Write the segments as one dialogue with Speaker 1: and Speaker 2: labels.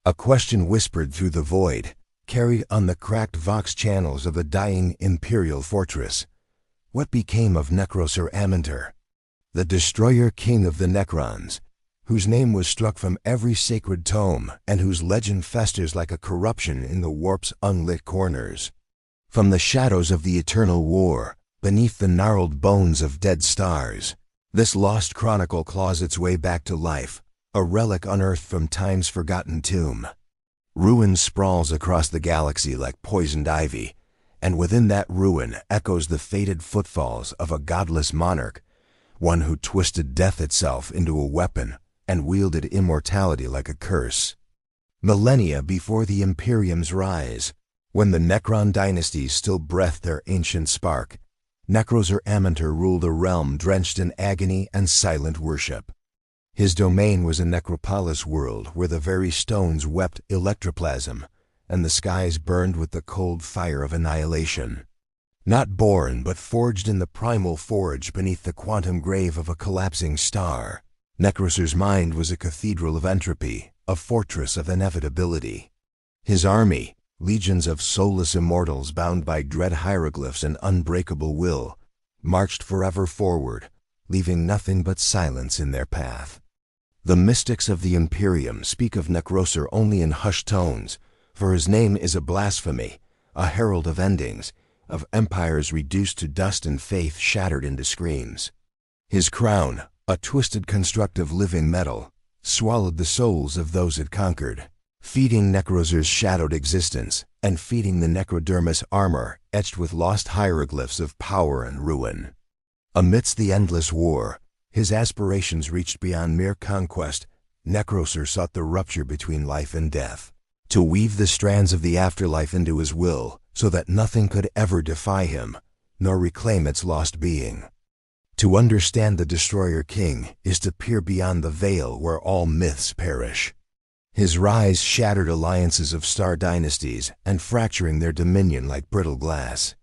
Speaker 1: A question whispered through the void, carried on the cracked vox channels of the dying Imperial fortress. What became of Nekrosor Ammentar, the destroyer king of the Necrons, whose name was struck from every sacred tome and whose legend festers like a corruption in the warp's unlit corners? From the shadows of the eternal war, beneath the gnarled bones of dead stars, this lost chronicle claws its way back to life, a relic unearthed from time's forgotten tomb. Ruin sprawls across the galaxy like poisoned ivy, and within that ruin echoes the fated footfalls of a godless monarch, one who twisted death itself into a weapon and wielded immortality like a curse. Millennia before the Imperium's rise, when the Necron dynasties still breathed their ancient spark, Nekrosor Ammentar ruled a realm drenched in agony and silent worship. His domain was a necropolis world where the very stones wept electroplasm and the skies burned with the cold fire of annihilation. Not born, but forged in the primal forge beneath the quantum grave of a collapsing star, Nekrosor's mind was a cathedral of entropy, a fortress of inevitability. His army, legions of soulless immortals bound by dread hieroglyphs and unbreakable will, marched forever forward, leaving nothing but silence in their path. The mystics of the Imperium speak of Nekrosor only in hushed tones, for his name is a blasphemy, a herald of endings, of empires reduced to dust and faith shattered into screams. His crown, a twisted construct of living metal, swallowed the souls of those it conquered, feeding Nekrosor's shadowed existence and feeding the necrodermis armor etched with lost hieroglyphs of power and ruin. Amidst the endless war, his aspirations reached beyond mere conquest. Nekrosor sought the rupture between life and death, to weave the strands of the afterlife into his will so that nothing could ever defy him, nor reclaim its lost being. To understand the Destroyer King is to peer beyond the veil where all myths perish. His rise shattered alliances of star dynasties and fracturing their dominion like brittle glass.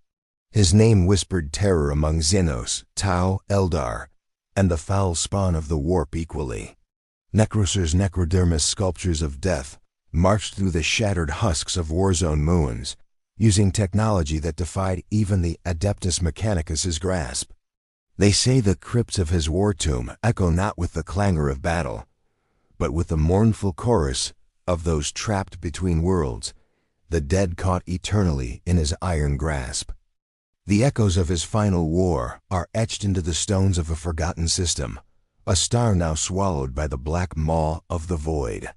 Speaker 1: His name whispered terror among Xenos, Tau, Eldar, and the foul spawn of the warp equally. Nekrosor's necrodermis sculptures of death marched through the shattered husks of warzone moons, using technology that defied even the Adeptus Mechanicus's grasp. They say the crypts of his war tomb echo not with the clangor of battle, but with the mournful chorus of those trapped between worlds, the dead caught eternally in his iron grasp. The echoes of his final war are etched into the stones of a forgotten system, a star now swallowed by the black maw of the void.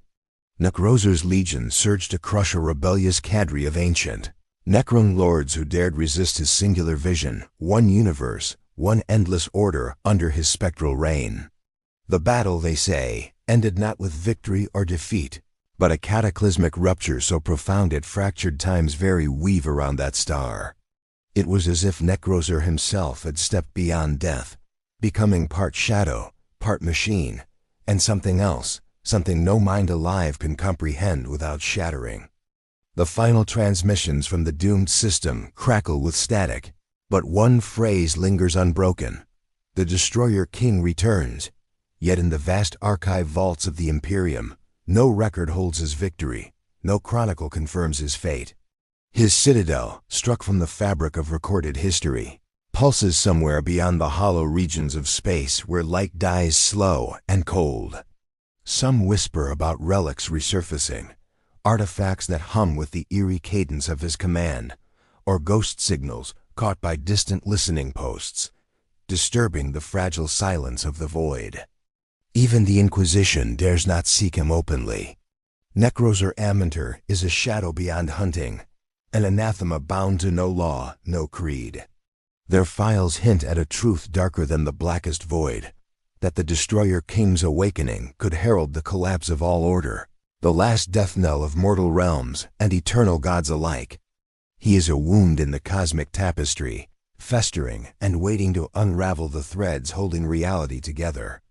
Speaker 1: Nekrosor's legion surged to crush a rebellious cadre of ancient Necron lords who dared resist his singular vision, one universe, one endless order under his spectral reign. The battle, they say, ended not with victory or defeat, but a cataclysmic rupture so profound it fractured time's very weave around that star. It was as if Nekrosor himself had stepped beyond death, becoming part shadow, part machine, and something else, something no mind alive can comprehend without shattering. The final transmissions from the doomed system crackle with static, but one phrase lingers unbroken. The Destroyer King returns, yet in the vast archive vaults of the Imperium, no record holds his victory, no chronicle confirms his fate. His citadel, struck from the fabric of recorded history, pulses somewhere beyond the hollow regions of space where light dies slow and cold. Some whisper about relics resurfacing, artifacts that hum with the eerie cadence of his command, or ghost signals caught by distant listening posts, disturbing the fragile silence of the void. Even the Inquisition dares not seek him openly. Nekrosor Ammentar is a shadow beyond hunting, an anathema bound to no law, no creed. Their files hint at a truth darker than the blackest void, that the Destroyer King's awakening could herald the collapse of all order, the last death knell of mortal realms and eternal gods alike. He is a wound in the cosmic tapestry, festering and waiting to unravel the threads holding reality together.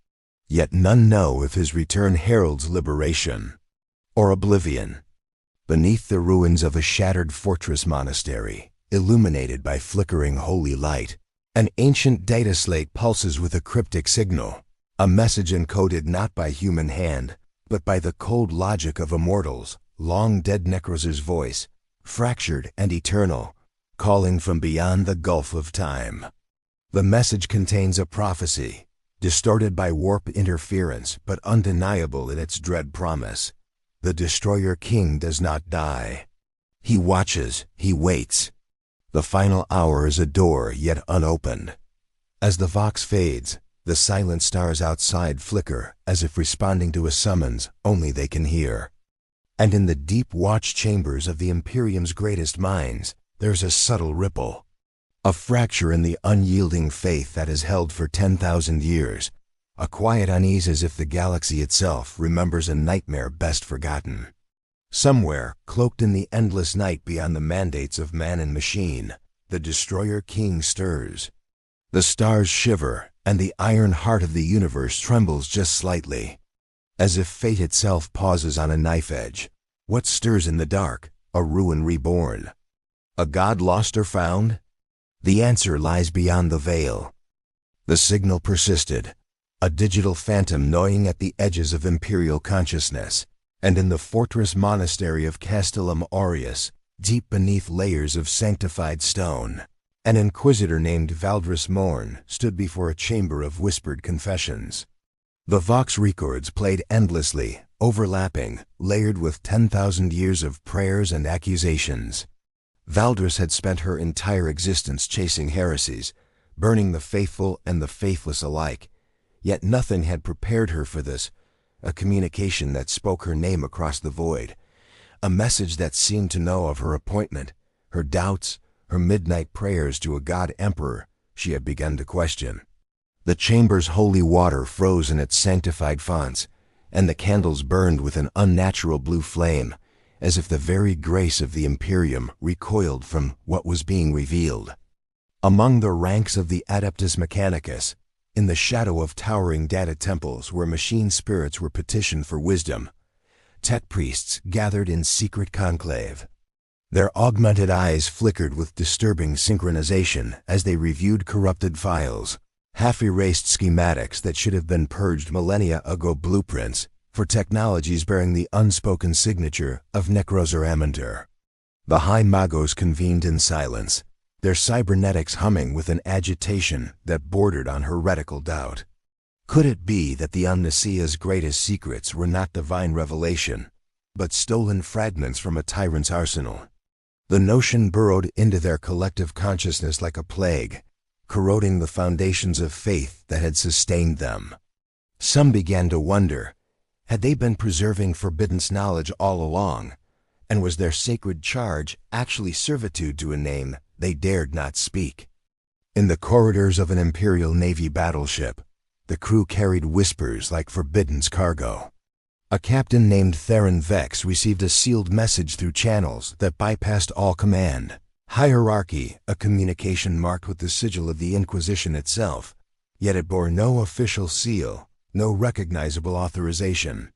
Speaker 1: Yet none know if his return heralds liberation or oblivion. Beneath the ruins of a shattered fortress monastery, illuminated by flickering holy light, an ancient data slate pulses with a cryptic signal, a message encoded not by human hand, but by the cold logic of immortals, long-dead Necrosor's voice, fractured and eternal, calling from beyond the gulf of time. The message contains a prophecy, distorted by warp interference but undeniable in its dread promise. The Destroyer King does not die. He watches, he waits. The final hour is a door yet unopened. As the vox fades, the silent stars outside flicker as if responding to a summons only they can hear. And in the deep watch chambers of the Imperium's greatest minds, there's a subtle ripple. A fracture in the unyielding faith that has held for 10,000 years. A quiet unease as if the galaxy itself remembers a nightmare best forgotten. Somewhere, cloaked in the endless night beyond the mandates of man and machine, the Destroyer King stirs. The stars shiver, and the iron heart of the universe trembles just slightly. As if fate itself pauses on a knife edge. What stirs in the dark? A ruin reborn. A god lost or found? The answer lies beyond the veil. The signal persisted, a digital phantom gnawing at the edges of imperial consciousness, and in the fortress monastery of Castellum Aureus, deep beneath layers of sanctified stone, an inquisitor named Valdris Morn stood before a chamber of whispered confessions. The Vox records played endlessly, overlapping, layered with 10,000 years of prayers and accusations. Valdris had spent her entire existence chasing heresies, burning the faithful and the faithless alike, yet nothing had prepared her for this, a communication that spoke her name across the void, a message that seemed to know of her appointment, her doubts, her midnight prayers to a god-emperor she had begun to question. The chamber's holy water froze in its sanctified fonts, and the candles burned with an unnatural blue flame, as if the very grace of the Imperium recoiled from what was being revealed. Among the ranks of the Adeptus Mechanicus, in the shadow of towering data temples where machine spirits were petitioned for wisdom, tech priests gathered in secret conclave. Their augmented eyes flickered with disturbing synchronization as they reviewed corrupted files, half-erased schematics that should have been purged millennia ago, blueprints for technologies bearing the unspoken signature of Nekrosor Ammentar. The High Magos convened in silence, their cybernetics humming with an agitation that bordered on heretical doubt. Could it be that the Omnisea's greatest secrets were not divine revelation, but stolen fragments from a tyrant's arsenal? The notion burrowed into their collective consciousness like a plague, corroding the foundations of faith that had sustained them. Some began to wonder, had they been preserving forbidden knowledge all along, and was their sacred charge actually servitude to a name they dared not speak? In the corridors of an Imperial Navy battleship, the crew carried whispers like forbidden's cargo. A captain named Theron Vex received a sealed message through channels that bypassed all command. Hierarchy, a communication marked with the sigil of the Inquisition itself, yet it bore no official seal, no recognizable authorization.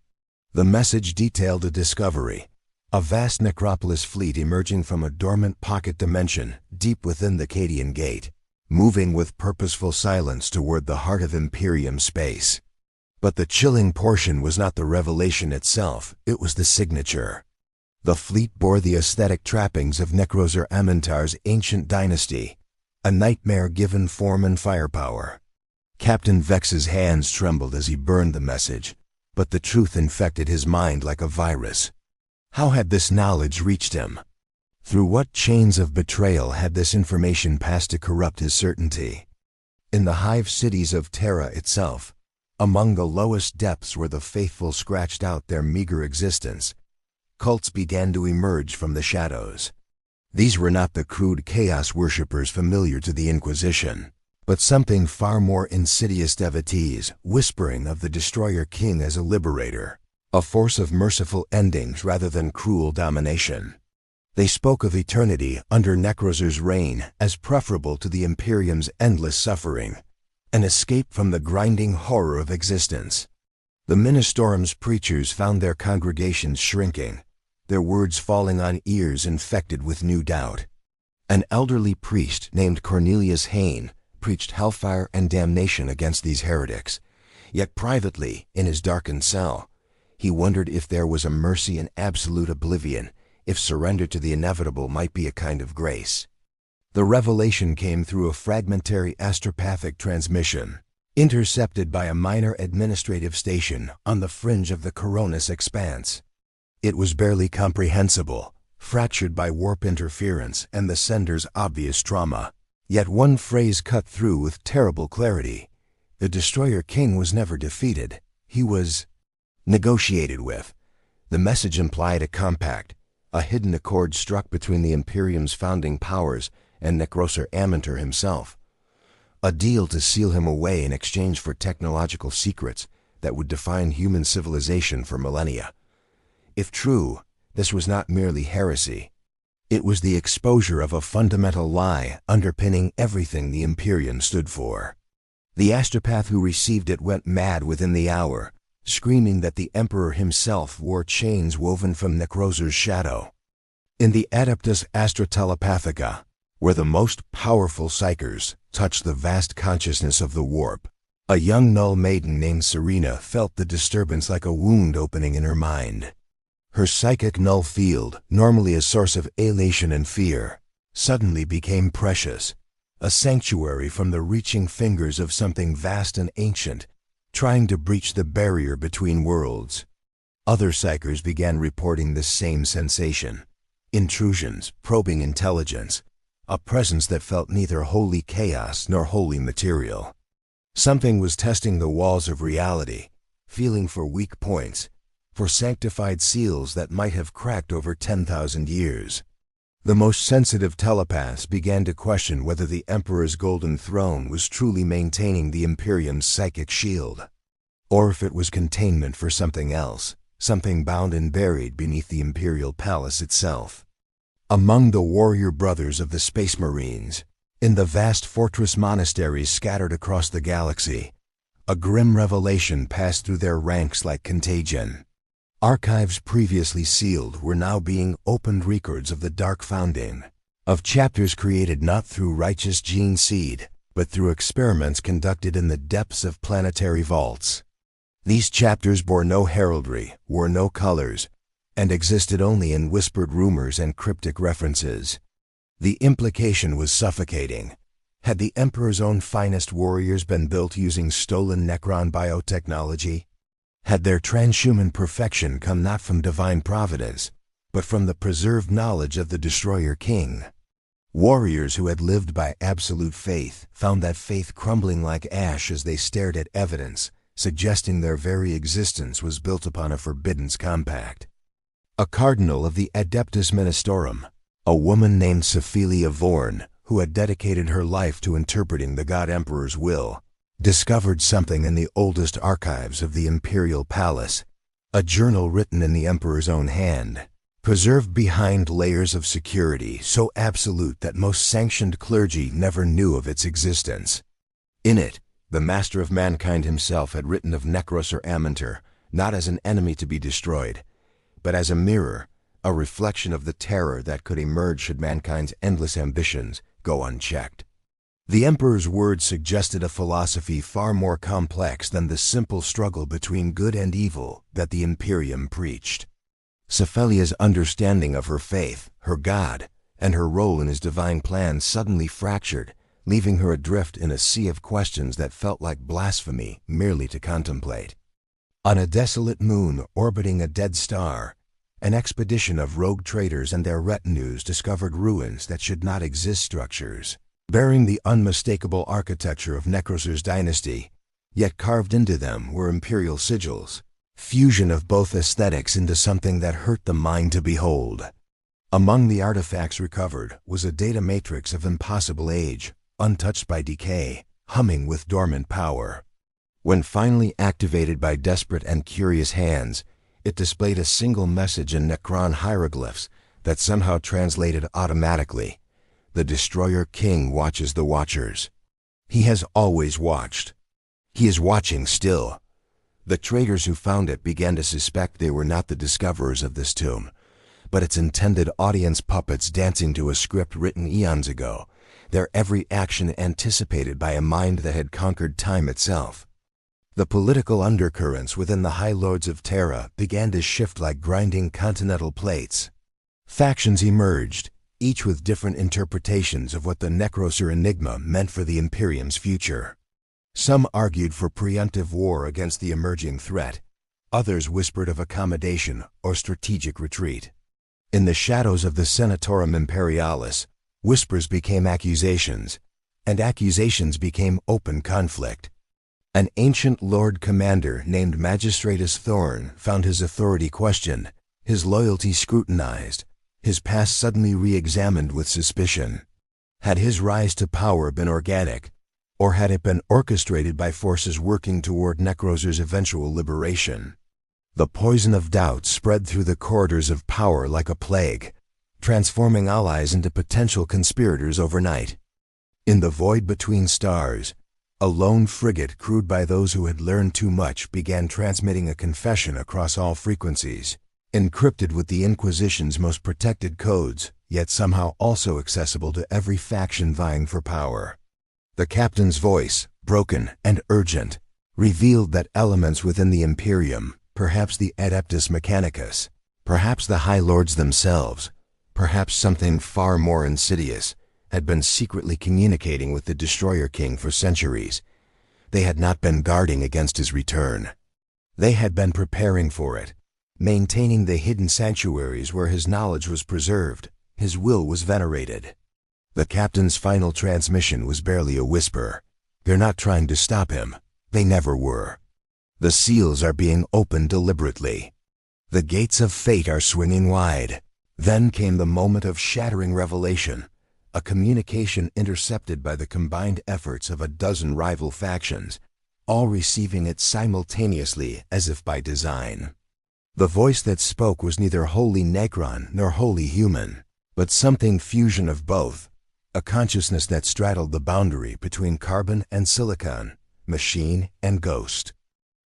Speaker 1: The message detailed a discovery, a vast necropolis fleet emerging from a dormant pocket dimension deep within the Cadian Gate, moving with purposeful silence toward the heart of Imperium space. But the chilling portion was not the revelation itself, it was the signature. The fleet bore the aesthetic trappings of Nekrosor Ammentar's ancient dynasty, a nightmare given form and firepower. Captain Vex's hands trembled as he burned the message, but the truth infected his mind like a virus. How had this knowledge reached him? Through what chains of betrayal had this information passed to corrupt his certainty? In the hive cities of Terra itself, among the lowest depths where the faithful scratched out their meager existence, cults began to emerge from the shadows. These were not the crude chaos worshippers familiar to the Inquisition, but something far more insidious: devotees whispering of the Destroyer King as a liberator, a force of merciful endings rather than cruel domination. They spoke of eternity under Necrosor's reign as preferable to the Imperium's endless suffering, an escape from the grinding horror of existence. The Ministerum's preachers found their congregations shrinking, their words falling on ears infected with new doubt. An elderly priest named Cornelius Hain preached hellfire and damnation against these heretics, yet privately, in his darkened cell, He wondered if there was a mercy in absolute oblivion, if surrender to the inevitable might be a kind of grace. The revelation came through a fragmentary astropathic transmission, intercepted by a minor administrative station on the fringe of the Coronis expanse. It was barely comprehensible, fractured by warp interference and the sender's obvious trauma. Yet one phrase cut through with terrible clarity. The Destroyer King was never defeated. He was negotiated with. The message implied a compact, a hidden accord struck between the Imperium's founding powers and Nekrosor Ammentar himself. A deal to seal him away in exchange for technological secrets that would define human civilization for millennia. If true, this was not merely heresy. It was the exposure of a fundamental lie underpinning everything the Imperium stood for. The astropath who received it went mad within the hour, screaming that the Emperor himself wore chains woven from Necrosor's shadow. In the Adeptus Astrotelepathica, where the most powerful psychers touched the vast consciousness of the warp, a young null maiden named Serena felt the disturbance like a wound opening in her mind. Her psychic null field, normally a source of elation and fear, suddenly became precious, a sanctuary from the reaching fingers of something vast and ancient, trying to breach the barrier between worlds. Other psychers began reporting this same sensation. Intrusions, probing intelligence, a presence that felt neither wholly chaos nor wholly material. Something was testing the walls of reality, feeling for weak points, for sanctified seals that might have cracked over 10,000 years. The most sensitive telepaths began to question whether the Emperor's golden throne was truly maintaining the Imperium's psychic shield, or if it was containment for something else, something bound and buried beneath the Imperial palace itself. Among the warrior brothers of the Space Marines, in the vast fortress monasteries scattered across the galaxy, a grim revelation passed through their ranks like contagion. Archives previously sealed were now being opened, records of the Dark Founding, of chapters created not through righteous gene seed, but through experiments conducted in the depths of planetary vaults. These chapters bore no heraldry, wore no colors, and existed only in whispered rumors and cryptic references. The implication was suffocating. Had the Emperor's own finest warriors been built using stolen Necron biotechnology? Had their transhuman perfection come not from divine providence, but from the preserved knowledge of the Destroyer King? Warriors who had lived by absolute faith found that faith crumbling like ash as they stared at evidence, suggesting their very existence was built upon a forbidden compact. A cardinal of the Adeptus Ministorum, a woman named Sephilia Vorn, who had dedicated her life to interpreting the God Emperor's will, discovered something in the oldest archives of the Imperial Palace, a journal written in the Emperor's own hand, preserved behind layers of security so absolute that most sanctioned clergy never knew of its existence. In it, the Master of Mankind himself had written of Nekrosor Ammentar, not as an enemy to be destroyed, but as a mirror, a reflection of the terror that could emerge should mankind's endless ambitions go unchecked. The Emperor's words suggested a philosophy far more complex than the simple struggle between good and evil that the Imperium preached. Sephelia's understanding of her faith, her God, and her role in his divine plan suddenly fractured, leaving her adrift in a sea of questions that felt like blasphemy merely to contemplate. On a desolate moon orbiting a dead star, an expedition of rogue traders and their retinues discovered ruins that should not exist, structures bearing the unmistakable architecture of Necrosor's dynasty, yet carved into them were imperial sigils, fusion of both aesthetics into something that hurt the mind to behold. Among the artifacts recovered was a data matrix of impossible age, untouched by decay, humming with dormant power. When finally activated by desperate and curious hands, it displayed a single message in Necron hieroglyphs that somehow translated automatically. The Destroyer King watches the Watchers. He has always watched. He is watching still. The traders who found it began to suspect they were not the discoverers of this tomb, but its intended audience puppets dancing to a script written eons ago, their every action anticipated by a mind that had conquered time itself. The political undercurrents within the High Lords of Terra began to shift like grinding continental plates. Factions emerged, each with different interpretations of what the Nekrosor enigma meant for the Imperium's future. Some argued for preemptive war against the emerging threat. Others whispered of accommodation or strategic retreat. In the shadows of the Senatorum Imperialis, whispers became accusations, and accusations became open conflict. An ancient Lord Commander named Magistratus Thorn found his authority questioned, his loyalty scrutinized, his past suddenly re-examined with suspicion. Had his rise to power been organic, or had it been orchestrated by forces working toward Necrosor's eventual liberation? The poison of doubt spread through the corridors of power like a plague, transforming allies into potential conspirators overnight. In the void between stars, a lone frigate crewed by those who had learned too much began transmitting a confession across all frequencies, encrypted with the Inquisition's most protected codes, yet somehow also accessible to every faction vying for power. The captain's voice, broken and urgent, revealed that elements within the Imperium, perhaps the Adeptus Mechanicus, perhaps the High Lords themselves, perhaps something far more insidious, had been secretly communicating with the Destroyer King for centuries. They had not been guarding against his return. They had been preparing for it, maintaining the hidden sanctuaries where his knowledge was preserved, his will was venerated. The captain's final transmission was barely a whisper. They're not trying to stop him. They never were. The seals are being opened deliberately. The gates of fate are swinging wide. Then came the moment of shattering revelation, a communication intercepted by the combined efforts of a dozen rival factions, all receiving it simultaneously as if by design. The voice that spoke was neither wholly Necron nor wholly human, but something fusion of both, a consciousness that straddled the boundary between carbon and silicon, machine and ghost.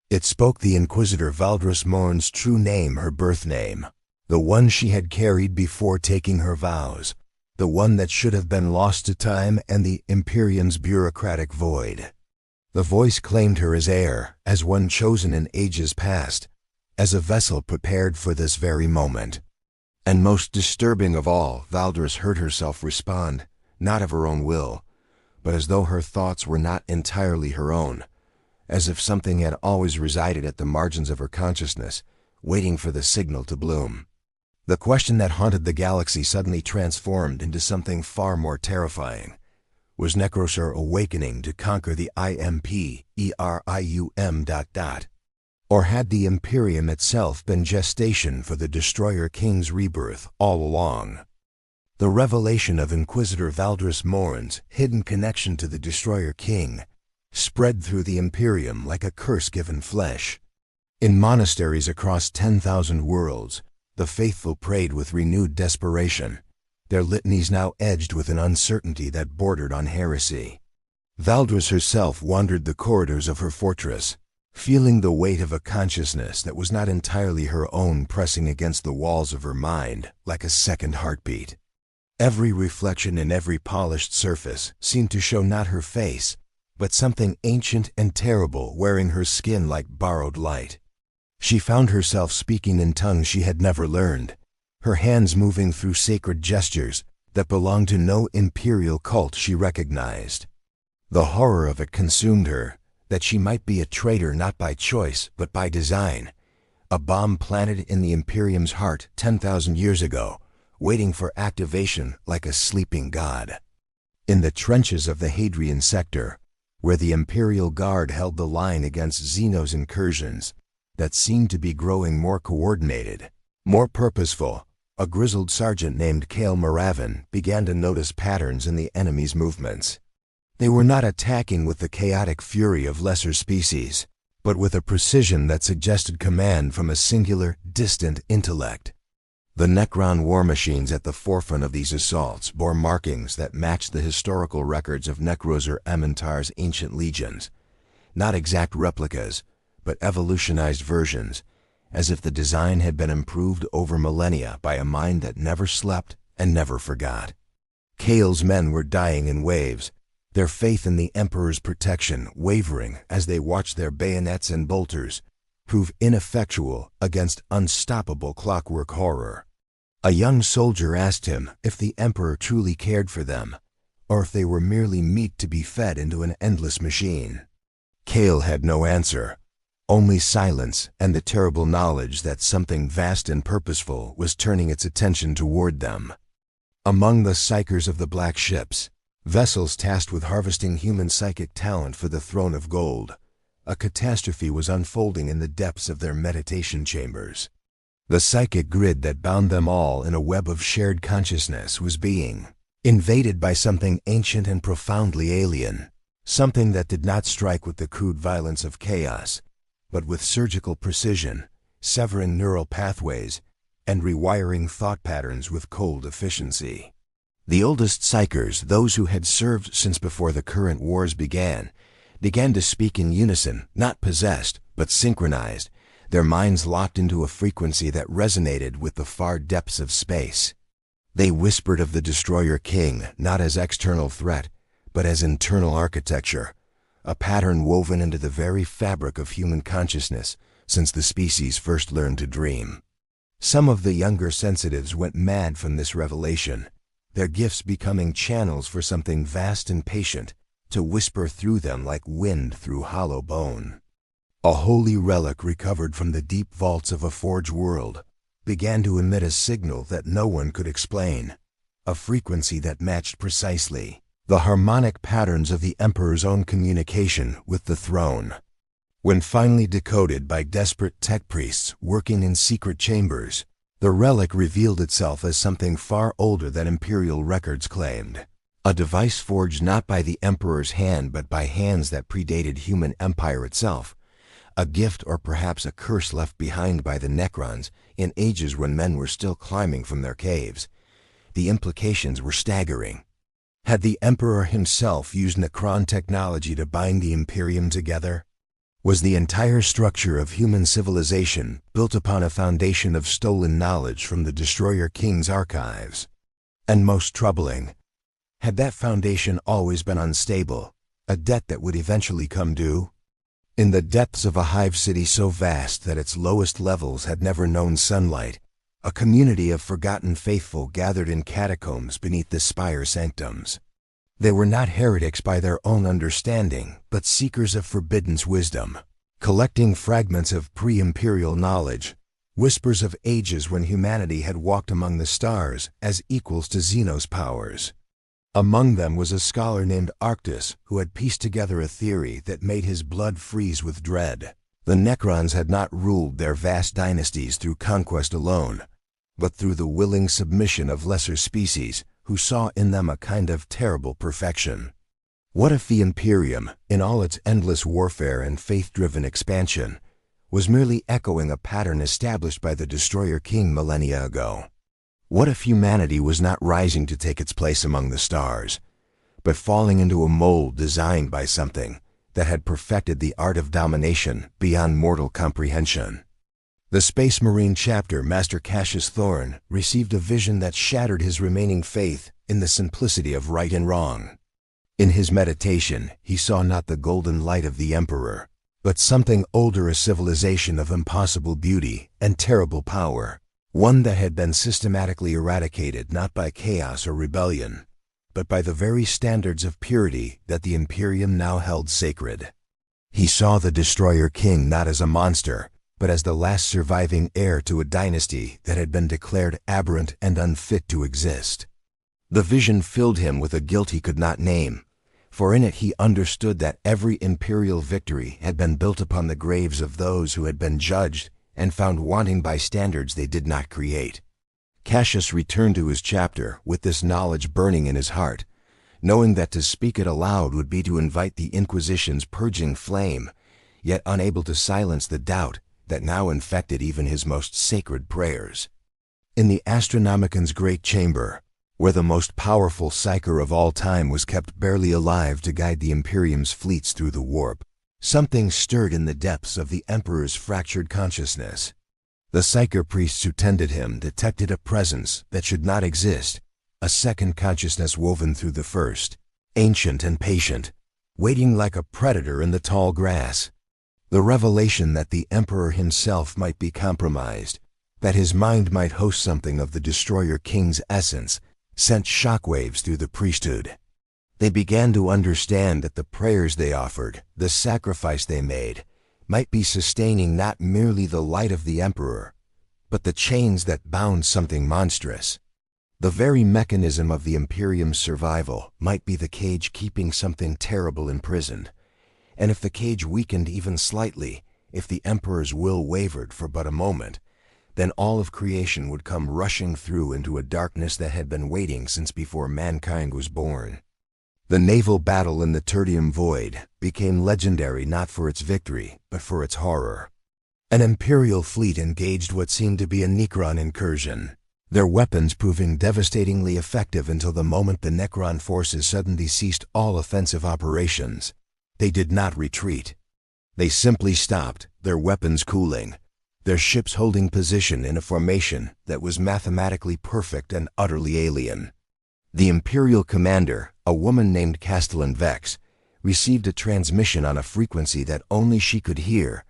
Speaker 1: It spoke the Inquisitor Valdris Morn's true name, her birth name, the one she had carried before taking her vows, the one that should have been lost to time and the Imperium's bureaucratic void. The voice claimed her as heir, as one chosen in ages past, as a vessel prepared for this very moment. And most disturbing of all, Valdris heard herself respond, not of her own will, but as though her thoughts were not entirely her own, as if something had always resided at the margins of her consciousness, waiting for the signal to bloom. The question that haunted the galaxy suddenly transformed into something far more terrifying. Was Necrosor awakening to conquer the Imperium? Or had the Imperium itself been gestation for the Destroyer King's rebirth all along? The revelation of Inquisitor Valdris Morn's hidden connection to the Destroyer King spread through the Imperium like a curse given flesh. In monasteries across 10,000 worlds, the faithful prayed with renewed desperation, their litanies now edged with an uncertainty that bordered on heresy. Valdris herself wandered the corridors of her fortress, feeling the weight of a consciousness that was not entirely her own pressing against the walls of her mind like a second heartbeat. Every reflection in every polished surface seemed to show not her face, but something ancient and terrible wearing her skin like borrowed light. She found herself speaking in tongues she had never learned, her hands moving through sacred gestures that belonged to no imperial cult she recognized. The horror of it consumed her, that she might be a traitor not by choice but by design, a bomb planted in the Imperium's heart 10,000 years ago, waiting for activation like a sleeping god. In the trenches of the Hadrian sector, where the Imperial Guard held the line against Xenos incursions that seemed to be growing more coordinated, more purposeful, a grizzled sergeant named Kale Moravin began to notice patterns in the enemy's movements. They were not attacking with the chaotic fury of lesser species, but with a precision that suggested command from a singular, distant intellect. The Necron war machines at the forefront of these assaults bore markings that matched the historical records of Nekrosor Ammentar's ancient legions, not exact replicas, but evolutionized versions, as if the design had been improved over millennia by a mind that never slept and never forgot. Kale's men were dying in waves, their faith in the Emperor's protection wavering as they watched their bayonets and bolters prove ineffectual against unstoppable clockwork horror. A young soldier asked him if the Emperor truly cared for them, or if they were merely meat to be fed into an endless machine. Cale had no answer, only silence and the terrible knowledge that something vast and purposeful was turning its attention toward them. Among the psychers of the black ships, vessels tasked with harvesting human psychic talent for the throne of gold, a catastrophe was unfolding in the depths of their meditation chambers. The psychic grid that bound them all in a web of shared consciousness was being invaded by something ancient and profoundly alien, something that did not strike with the crude violence of chaos, but with surgical precision, severing neural pathways and rewiring thought patterns with cold efficiency. The oldest psychers, those who had served since before the current wars began to speak in unison, not possessed, but synchronized, their minds locked into a frequency that resonated with the far depths of space. They whispered of the Destroyer King not as external threat, but as internal architecture, a pattern woven into the very fabric of human consciousness since the species first learned to dream. Some of the younger sensitives went mad from this revelation, their gifts becoming channels for something vast and patient to whisper through them like wind through hollow bone. A holy relic recovered from the deep vaults of a forge world began to emit a signal that no one could explain, a frequency that matched precisely the harmonic patterns of the Emperor's own communication with the throne. When finally decoded by desperate tech priests working in secret chambers, the relic revealed itself as something far older than Imperial records claimed. A device forged not by the Emperor's hand but by hands that predated human empire itself. A gift or perhaps a curse left behind by the Necrons in ages when men were still climbing from their caves. The implications were staggering. Had the Emperor himself used Necron technology to bind the Imperium together? Was the entire structure of human civilization built upon a foundation of stolen knowledge from the Destroyer King's archives? And most troubling, had that foundation always been unstable, a debt that would eventually come due? In the depths of a hive city so vast that its lowest levels had never known sunlight, a community of forgotten faithful gathered in catacombs beneath the spire sanctums. They were not heretics by their own understanding, but seekers of forbidden wisdom, collecting fragments of pre-imperial knowledge, whispers of ages when humanity had walked among the stars as equals to Xenos powers. Among them was a scholar named Arctus who had pieced together a theory that made his blood freeze with dread. The Necrons had not ruled their vast dynasties through conquest alone, but through the willing submission of lesser species who saw in them a kind of terrible perfection. What if the Imperium, in all its endless warfare and faith-driven expansion, was merely echoing a pattern established by the Destroyer King millennia ago? What if humanity was not rising to take its place among the stars, but falling into a mold designed by something that had perfected the art of domination beyond mortal comprehension? The Space Marine chapter Master Cassius Thorne received a vision that shattered his remaining faith in the simplicity of right and wrong. In his meditation, he saw not the golden light of the Emperor, but something older, a civilization of impossible beauty and terrible power, one that had been systematically eradicated not by chaos or rebellion, but by the very standards of purity that the Imperium now held sacred. He saw the Destroyer King not as a monster, but as the last surviving heir to a dynasty that had been declared aberrant and unfit to exist. The vision filled him with a guilt he could not name, for in it he understood that every imperial victory had been built upon the graves of those who had been judged and found wanting by standards they did not create. Cassius returned to his chapter with this knowledge burning in his heart, knowing that to speak it aloud would be to invite the Inquisition's purging flame, yet unable to silence the doubt that now infected even his most sacred prayers. In the Astronomican's great chamber, where the most powerful psyker of all time was kept barely alive to guide the Imperium's fleets through the warp, something stirred in the depths of the Emperor's fractured consciousness. The psyker priests who tended him detected a presence that should not exist, a second consciousness woven through the first, ancient and patient, waiting like a predator in the tall grass. The revelation that the Emperor himself might be compromised, that his mind might host something of the Destroyer King's essence, sent shockwaves through the priesthood. They began to understand that the prayers they offered, the sacrifice they made, might be sustaining not merely the light of the Emperor, but the chains that bound something monstrous. The very mechanism of the Imperium's survival might be the cage keeping something terrible imprisoned. And if the cage weakened even slightly, if the Emperor's will wavered for but a moment, then all of creation would come rushing through into a darkness that had been waiting since before mankind was born. The naval battle in the Tertium Void became legendary not for its victory, but for its horror. An Imperial fleet engaged what seemed to be a Necron incursion, their weapons proving devastatingly effective until the moment the Necron forces suddenly ceased all offensive operations. They did not retreat. They simply stopped, their weapons cooling, their ships holding position in a formation that was mathematically perfect and utterly alien. The Imperial commander, a woman named Castellan Vex, received a transmission on a frequency that only she could hear,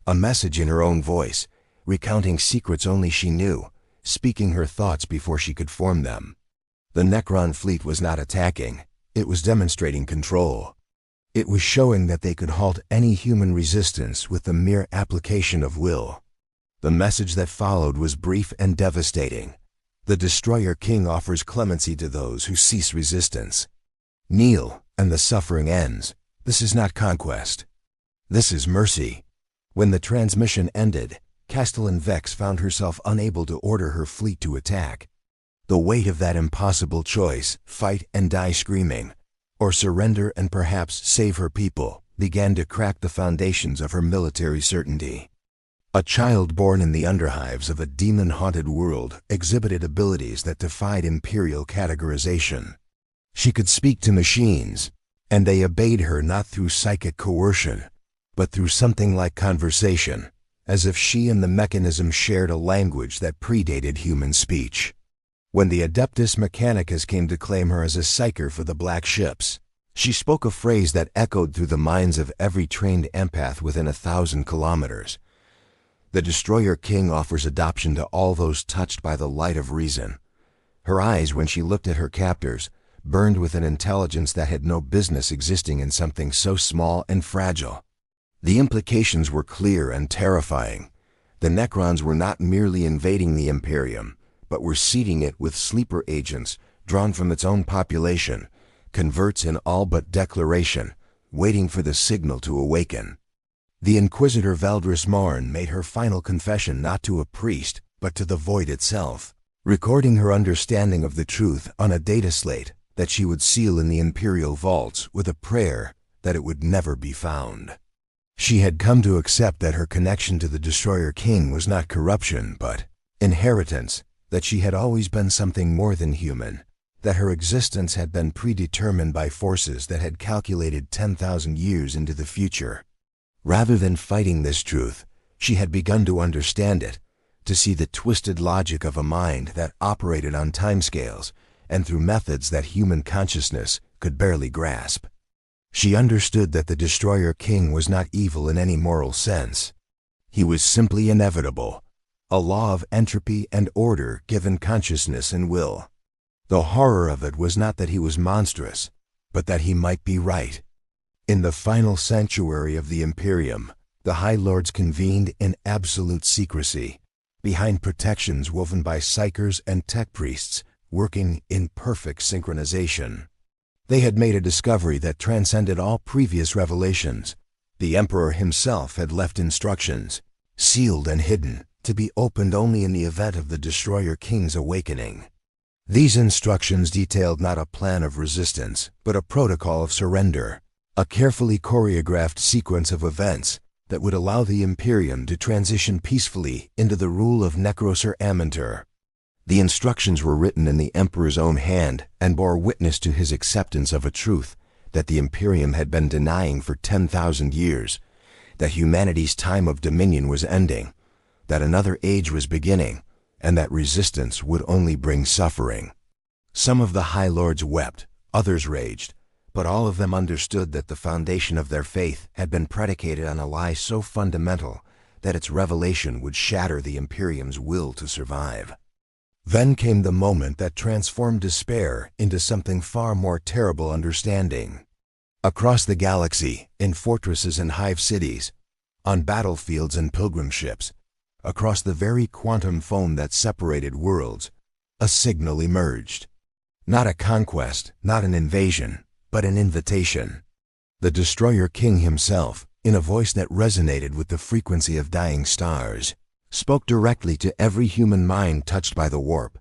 Speaker 1: a message in her own voice, recounting secrets only she knew, speaking her thoughts before she could form them. The Necron fleet was not attacking, it was demonstrating control. It was showing that they could halt any human resistance with the mere application of will. The message that followed was brief and devastating. The Destroyer King offers clemency to those who cease resistance. Kneel, and the suffering ends. This is not conquest. This is mercy. When the transmission ended, Castellan Vex found herself unable to order her fleet to attack. The weight of that impossible choice, fight and die screaming, or surrender and perhaps save her people, began to crack the foundations of her military certainty. A child born in the underhives of a demon-haunted world exhibited abilities that defied Imperial categorization. She could speak to machines, and they obeyed her not through psychic coercion, but through something like conversation, as if she and the mechanism shared a language that predated human speech. When the Adeptus Mechanicus came to claim her as a psyker for the Black Ships, she spoke a phrase that echoed through the minds of every trained empath within 1,000 kilometers. The Destroyer King offers adoption to all those touched by the light of reason. Her eyes, when she looked at her captors, burned with an intelligence that had no business existing in something so small and fragile. The implications were clear and terrifying. The Necrons were not merely invading the Imperium, but were seeding it with sleeper agents drawn from its own population, converts in all but declaration, waiting for the signal to awaken. The Inquisitor Valdris Marn made her final confession not to a priest, but to the void itself, recording her understanding of the truth on a data slate that she would seal in the Imperial vaults with a prayer that it would never be found. She had come to accept that her connection to the Destroyer King was not corruption, but inheritance, that she had always been something more than human, that her existence had been predetermined by forces that had calculated 10,000 years into the future. Rather than fighting this truth, she had begun to understand it, to see the twisted logic of a mind that operated on timescales and through methods that human consciousness could barely grasp. She understood that the Destroyer King was not evil in any moral sense. He was simply inevitable, a law of entropy and order given consciousness and will. The horror of it was not that he was monstrous, but that he might be right. In the final sanctuary of the Imperium, the High Lords convened in absolute secrecy, behind protections woven by psychers and tech priests working in perfect synchronization. They had made a discovery that transcended all previous revelations. The Emperor himself had left instructions, sealed and hidden, to be opened only in the event of the Destroyer King's awakening. These instructions detailed not a plan of resistance, but a protocol of surrender, a carefully choreographed sequence of events that would allow the Imperium to transition peacefully into the rule of Nekrosor Ammentar. The instructions were written in the Emperor's own hand and bore witness to his acceptance of a truth that the Imperium had been denying for 10,000 years, that humanity's time of dominion was ending, that another age was beginning, and that resistance would only bring suffering. Some of the High Lords wept, others raged, but all of them understood that the foundation of their faith had been predicated on a lie so fundamental that its revelation would shatter the Imperium's will to survive. Then came the moment that transformed despair into something far more terrible: understanding. Across the galaxy, in fortresses and hive cities, on battlefields and pilgrim ships, across the very quantum foam that separated worlds, a signal emerged. Not a conquest, not an invasion, but an invitation. The Destroyer King himself, in a voice that resonated with the frequency of dying stars, spoke directly to every human mind touched by the warp.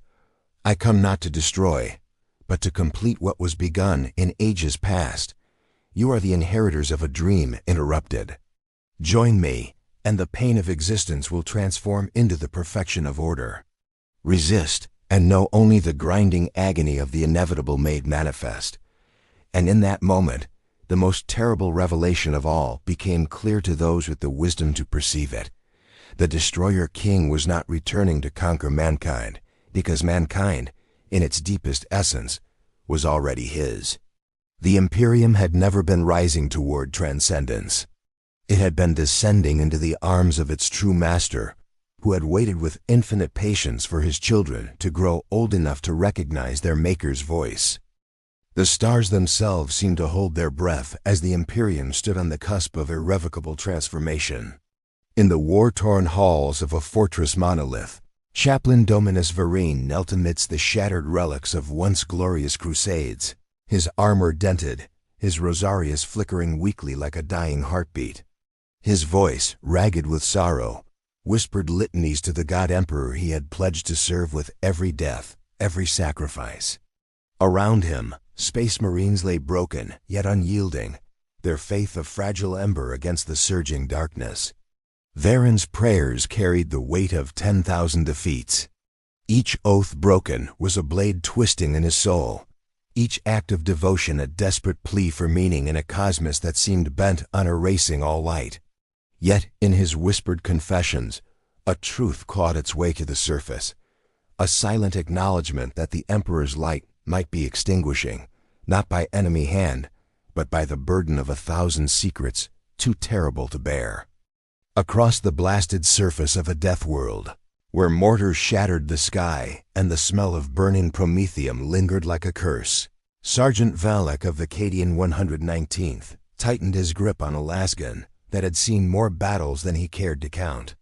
Speaker 1: I come not to destroy, but to complete what was begun in ages past. You are the inheritors of a dream interrupted. Join me, and the pain of existence will transform into the perfection of order. Resist, and know only the grinding agony of the inevitable made manifest. And in that moment, the most terrible revelation of all became clear to those with the wisdom to perceive it. The Destroyer King was not returning to conquer mankind, because mankind, in its deepest essence, was already his. The Imperium had never been rising toward transcendence. It had been descending into the arms of its true master, who had waited with infinite patience for his children to grow old enough to recognize their maker's voice. The stars themselves seemed to hold their breath as the Imperium stood on the cusp of irrevocable transformation. In the war-torn halls of a fortress monolith, Chaplain Dominus Verine knelt amidst the shattered relics of once glorious crusades, his armor dented, his rosarius flickering weakly like a dying heartbeat. His voice, ragged with sorrow, whispered litanies to the God Emperor he had pledged to serve with every death, every sacrifice. Around him, Space Marines lay broken, yet unyielding, their faith a fragile ember against the surging darkness. Varen's prayers carried the weight of 10,000 defeats. Each oath broken was a blade twisting in his soul, each act of devotion a desperate plea for meaning in a cosmos that seemed bent on erasing all light. Yet in his whispered confessions, a truth clawed its way to the surface, a silent acknowledgement that the Emperor's light might be extinguishing, not by enemy hand, but by the burden of 1,000 secrets too terrible to bear. Across the blasted surface of a death world, where mortars shattered the sky and the smell of burning promethium lingered like a curse, Sergeant Valek of the Cadian 119th tightened his grip on a lasgun that had seen more battles than he cared to count.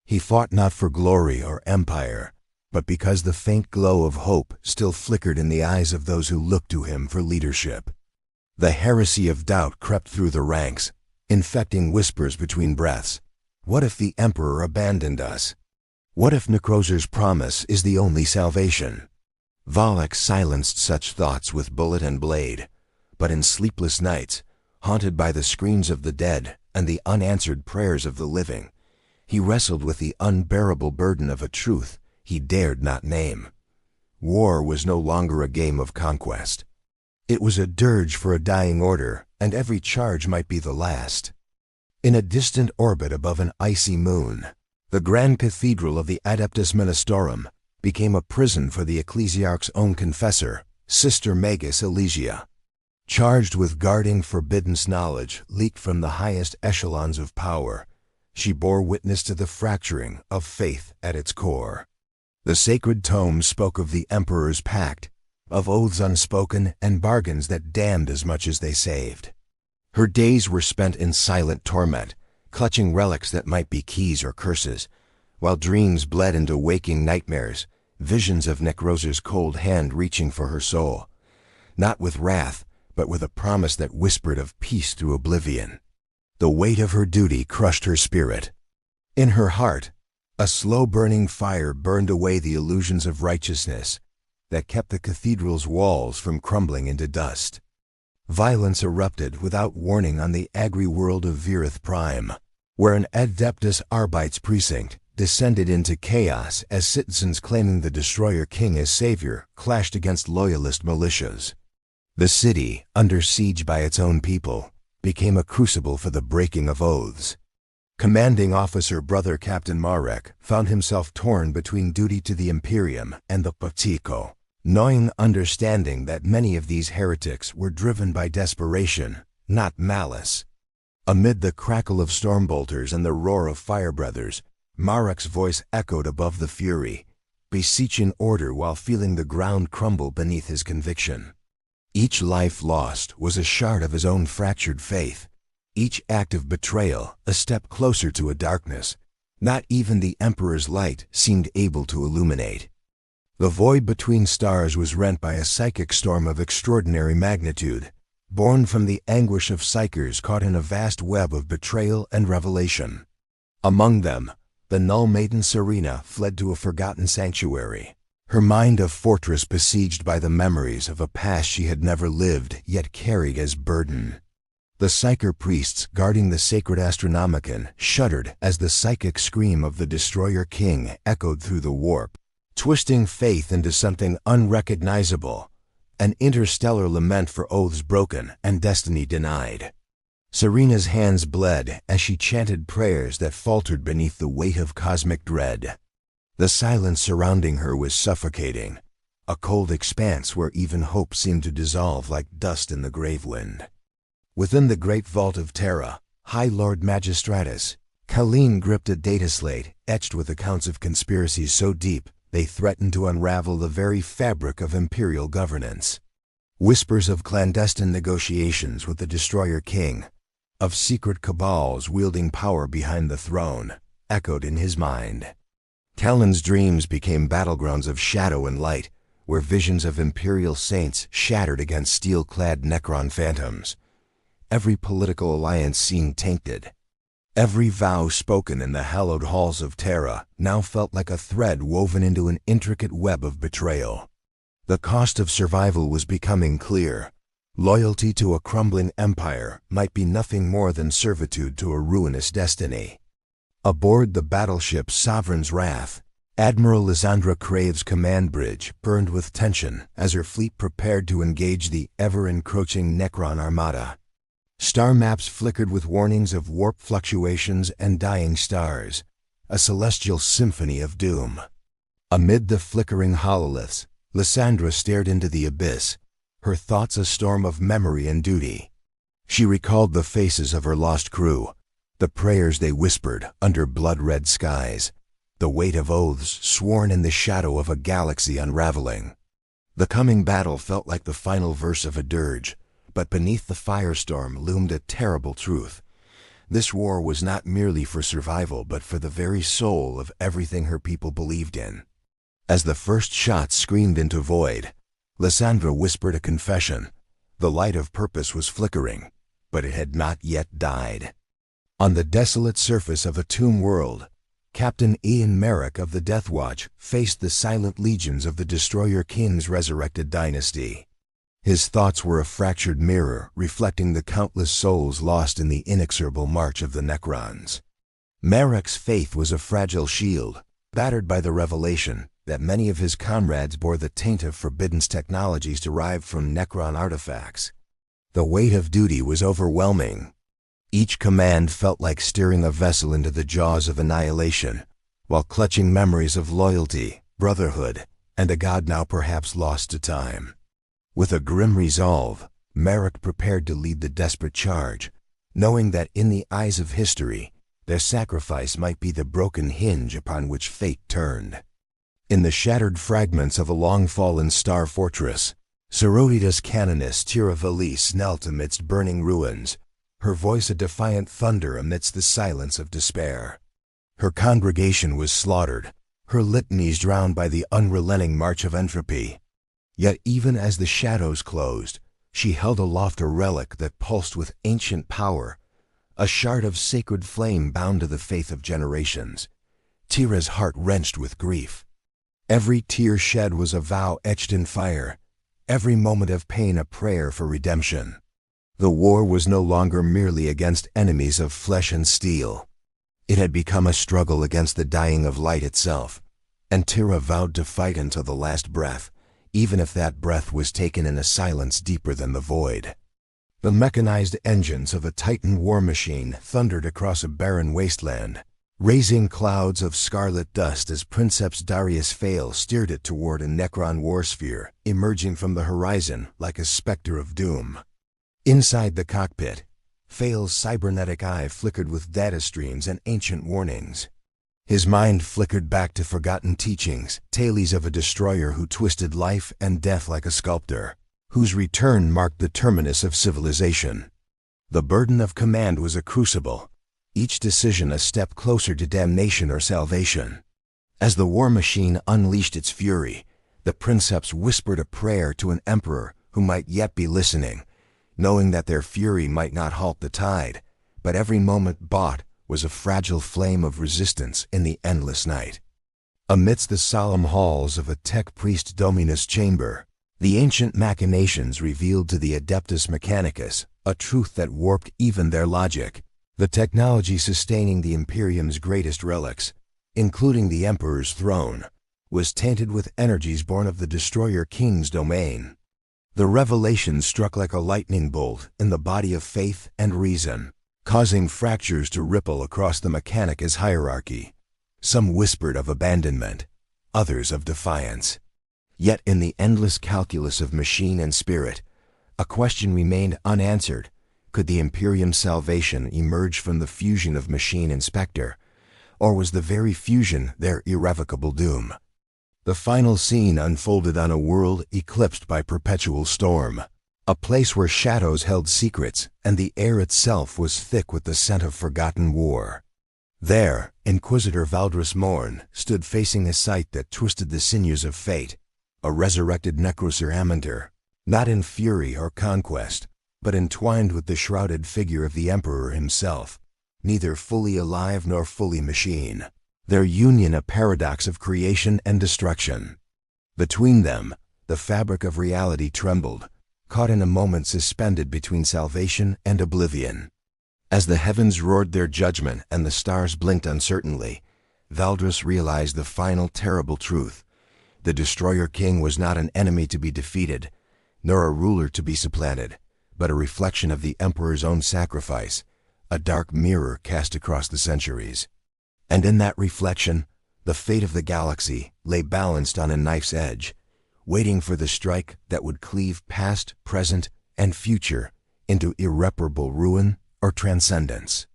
Speaker 1: He fought not for glory or empire, but because the faint glow of hope still flickered in the eyes of those who looked to him for leadership. The heresy of doubt crept through the ranks, infecting whispers between breaths. What if the Emperor abandoned us? What if Nekrosor's promise is the only salvation? Valek silenced such thoughts with bullet and blade, but in sleepless nights, haunted by the screams of the dead and the unanswered prayers of the living, he wrestled with the unbearable burden of a truth he dared not name. War was no longer a game of conquest. It was a dirge for a dying order, and every charge might be the last. In a distant orbit above an icy moon, the Grand Cathedral of the Adeptus Ministorum became a prison for the ecclesiarch's own confessor, Sister Magus Elegia. Charged with guarding forbidden knowledge leaked from the highest echelons of power, she bore witness to the fracturing of faith at its core. The sacred tome spoke of the Emperor's pact, of oaths unspoken and bargains that damned as much as they saved. Her days were spent in silent torment, clutching relics that might be keys or curses, while dreams bled into waking nightmares, visions of Nekrosor's cold hand reaching for her soul, not with wrath, but with a promise that whispered of peace through oblivion. The weight of her duty crushed her spirit. In her heart, a slow-burning fire burned away the illusions of righteousness that kept the cathedral's walls from crumbling into dust. Violence erupted without warning on the agri-world of Virith Prime, where an Adeptus Arbites precinct descended into chaos as citizens claiming the Destroyer King as savior clashed against loyalist militias. The city, under siege by its own people, became a crucible for the breaking of oaths. Commanding Officer Brother Captain Marek found himself torn between duty to the Imperium and the Partico, gnawing understanding that many of these heretics were driven by desperation, not malice. Amid the crackle of stormbolters and the roar of firebreathers, Marek's voice echoed above the fury, beseeching order while feeling the ground crumble beneath his conviction. Each life lost was a shard of his own fractured faith, each act of betrayal a step closer to a darkness not even the Emperor's light seemed able to illuminate. The void between stars was rent by a psychic storm of extraordinary magnitude, born from the anguish of psychers caught in a vast web of betrayal and revelation. Among them, the Null Maiden Serena fled to a forgotten sanctuary, her mind a fortress besieged by the memories of a past she had never lived yet carried as burden. The psyker priests guarding the sacred Astronomicon shuddered as the psychic scream of the Destroyer King echoed through the warp, twisting faith into something unrecognizable, an interstellar lament for oaths broken and destiny denied. Serena's hands bled as she chanted prayers that faltered beneath the weight of cosmic dread. The silence surrounding her was suffocating, a cold expanse where even hope seemed to dissolve like dust in the grave wind. Within the great vault of Terra, High Lord Magistratus, Colleen gripped a data slate etched with accounts of conspiracies so deep they threatened to unravel the very fabric of imperial governance. Whispers of clandestine negotiations with the Destroyer King, of secret cabals wielding power behind the throne, echoed in his mind. Talon's dreams became battlegrounds of shadow and light, where visions of imperial saints shattered against steel-clad Necron phantoms. Every political alliance seemed tainted. Every vow spoken in the hallowed halls of Terra now felt like a thread woven into an intricate web of betrayal. The cost of survival was becoming clear. Loyalty to a crumbling empire might be nothing more than servitude to a ruinous destiny. Aboard the battleship Sovereign's Wrath, Admiral Lysandra Crave's command bridge burned with tension as her fleet prepared to engage the ever-encroaching Necron armada. Star maps flickered with warnings of warp fluctuations and dying stars, a celestial symphony of doom. Amid the flickering hololiths, Lysandra stared into the abyss, her thoughts a storm of memory and duty. She recalled the faces of her lost crew, the prayers they whispered under blood-red skies, the weight of oaths sworn in the shadow of a galaxy unraveling. The coming battle felt like the final verse of a dirge, but beneath the firestorm loomed a terrible truth. This war was not merely for survival, but for the very soul of everything her people believed in. As the first shots screamed into void, Lysandra whispered a confession. The light of purpose was flickering, but it had not yet died. On the desolate surface of a tomb world, Captain Ian Merrick of the Death Watch faced the silent legions of the Destroyer King's resurrected dynasty. His thoughts were a fractured mirror reflecting the countless souls lost in the inexorable march of the Necrons. Merrick's faith was a fragile shield, battered by the revelation that many of his comrades bore the taint of forbidden technologies derived from Necron artifacts. The weight of duty was overwhelming. Each command felt like steering a vessel into the jaws of annihilation, while clutching memories of loyalty, brotherhood, and a god now perhaps lost to time. With a grim resolve, Merrick prepared to lead the desperate charge, knowing that in the eyes of history, their sacrifice might be the broken hinge upon which fate turned. In the shattered fragments of a long-fallen star fortress, Sororitas Canoness Tira Valise knelt amidst burning ruins, her voice a defiant thunder amidst the silence of despair. Her congregation was slaughtered, her litanies drowned by the unrelenting march of entropy. Yet even as the shadows closed, she held aloft a relic that pulsed with ancient power, a shard of sacred flame bound to the faith of generations. Tira's heart wrenched with grief. Every tear shed was a vow etched in fire, every moment of pain a prayer for redemption. The war was no longer merely against enemies of flesh and steel. It had become a struggle against the dying of light itself, and Tira vowed to fight until the last breath, even if that breath was taken in a silence deeper than the void. The mechanized engines of a Titan war machine thundered across a barren wasteland, raising clouds of scarlet dust as Princeps Darius Fail steered it toward a Necron warsphere, emerging from the horizon like a specter of doom. Inside the cockpit, Fail's cybernetic eye flickered with data streams and ancient warnings. His mind flickered back to forgotten teachings, tales of a destroyer who twisted life and death like a sculptor, whose return marked the terminus of civilization. The burden of command was a crucible, each decision a step closer to damnation or salvation. As the war machine unleashed its fury, the princeps whispered a prayer to an emperor who might yet be listening, knowing that their fury might not halt the tide, but every moment bought was a fragile flame of resistance in the endless night. Amidst the solemn halls of a tech priest dominus chamber, the ancient machinations revealed to the Adeptus Mechanicus a truth that warped even their logic. The technology sustaining the Imperium's greatest relics, including the Emperor's throne, was tainted with energies born of the Destroyer King's domain. The revelation struck like a lightning bolt in the body of faith and reason, causing fractures to ripple across the Mechanicus hierarchy. Some whispered of abandonment, others of defiance. Yet in the endless calculus of machine and spirit, a question remained unanswered. Could the Imperium's salvation emerge from the fusion of machine and spectre, or was the very fusion their irrevocable doom? The final scene unfolded on a world eclipsed by perpetual storm, a place where shadows held secrets and the air itself was thick with the scent of forgotten war. There, Inquisitor Valdris Morn stood facing a sight that twisted the sinews of fate, a resurrected Nekrosor Ammentar, not in fury or conquest, but entwined with the shrouded figure of the Emperor himself, neither fully alive nor fully machine, their union a paradox of creation and destruction. Between them, the fabric of reality trembled, caught in a moment suspended between salvation and oblivion. As the heavens roared their judgment and the stars blinked uncertainly, Valdris realized the final terrible truth. The Destroyer King was not an enemy to be defeated, nor a ruler to be supplanted, but a reflection of the Emperor's own sacrifice, a dark mirror cast across the centuries. And in that reflection, the fate of the galaxy lay balanced on a knife's edge, waiting for the strike that would cleave past, present, and future into irreparable ruin or transcendence.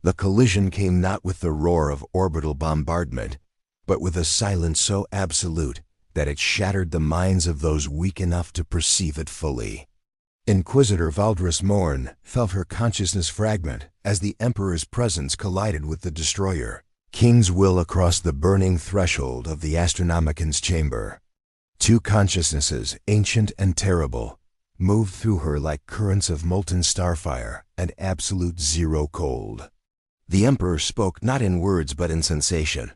Speaker 1: The collision came not with the roar of orbital bombardment, but with a silence so absolute that it shattered the minds of those weak enough to perceive it fully. Inquisitor Valdris Morn felt her consciousness fragment as the Emperor's presence collided with the Destroyer King's will across the burning threshold of the Astronomican's chamber. Two consciousnesses, ancient and terrible, moved through her like currents of molten starfire and absolute zero cold. The Emperor spoke not in words but in sensation,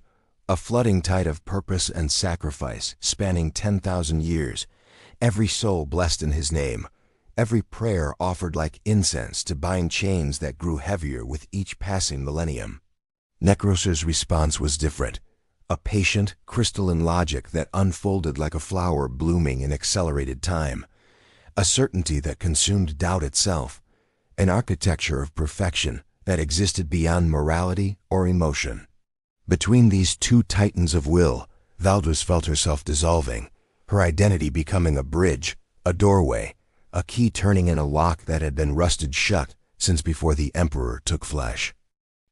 Speaker 1: a flooding tide of purpose and sacrifice spanning 10,000 years, every soul blessed in his name, every prayer offered like incense to bind chains that grew heavier with each passing millennium. Necrosor's response was different, a patient, crystalline logic that unfolded like a flower blooming in accelerated time, a certainty that consumed doubt itself, an architecture of perfection that existed beyond morality or emotion. Between these two titans of will, Valdris felt herself dissolving, her identity becoming a bridge, a doorway, a key turning in a lock that had been rusted shut since before the Emperor took flesh.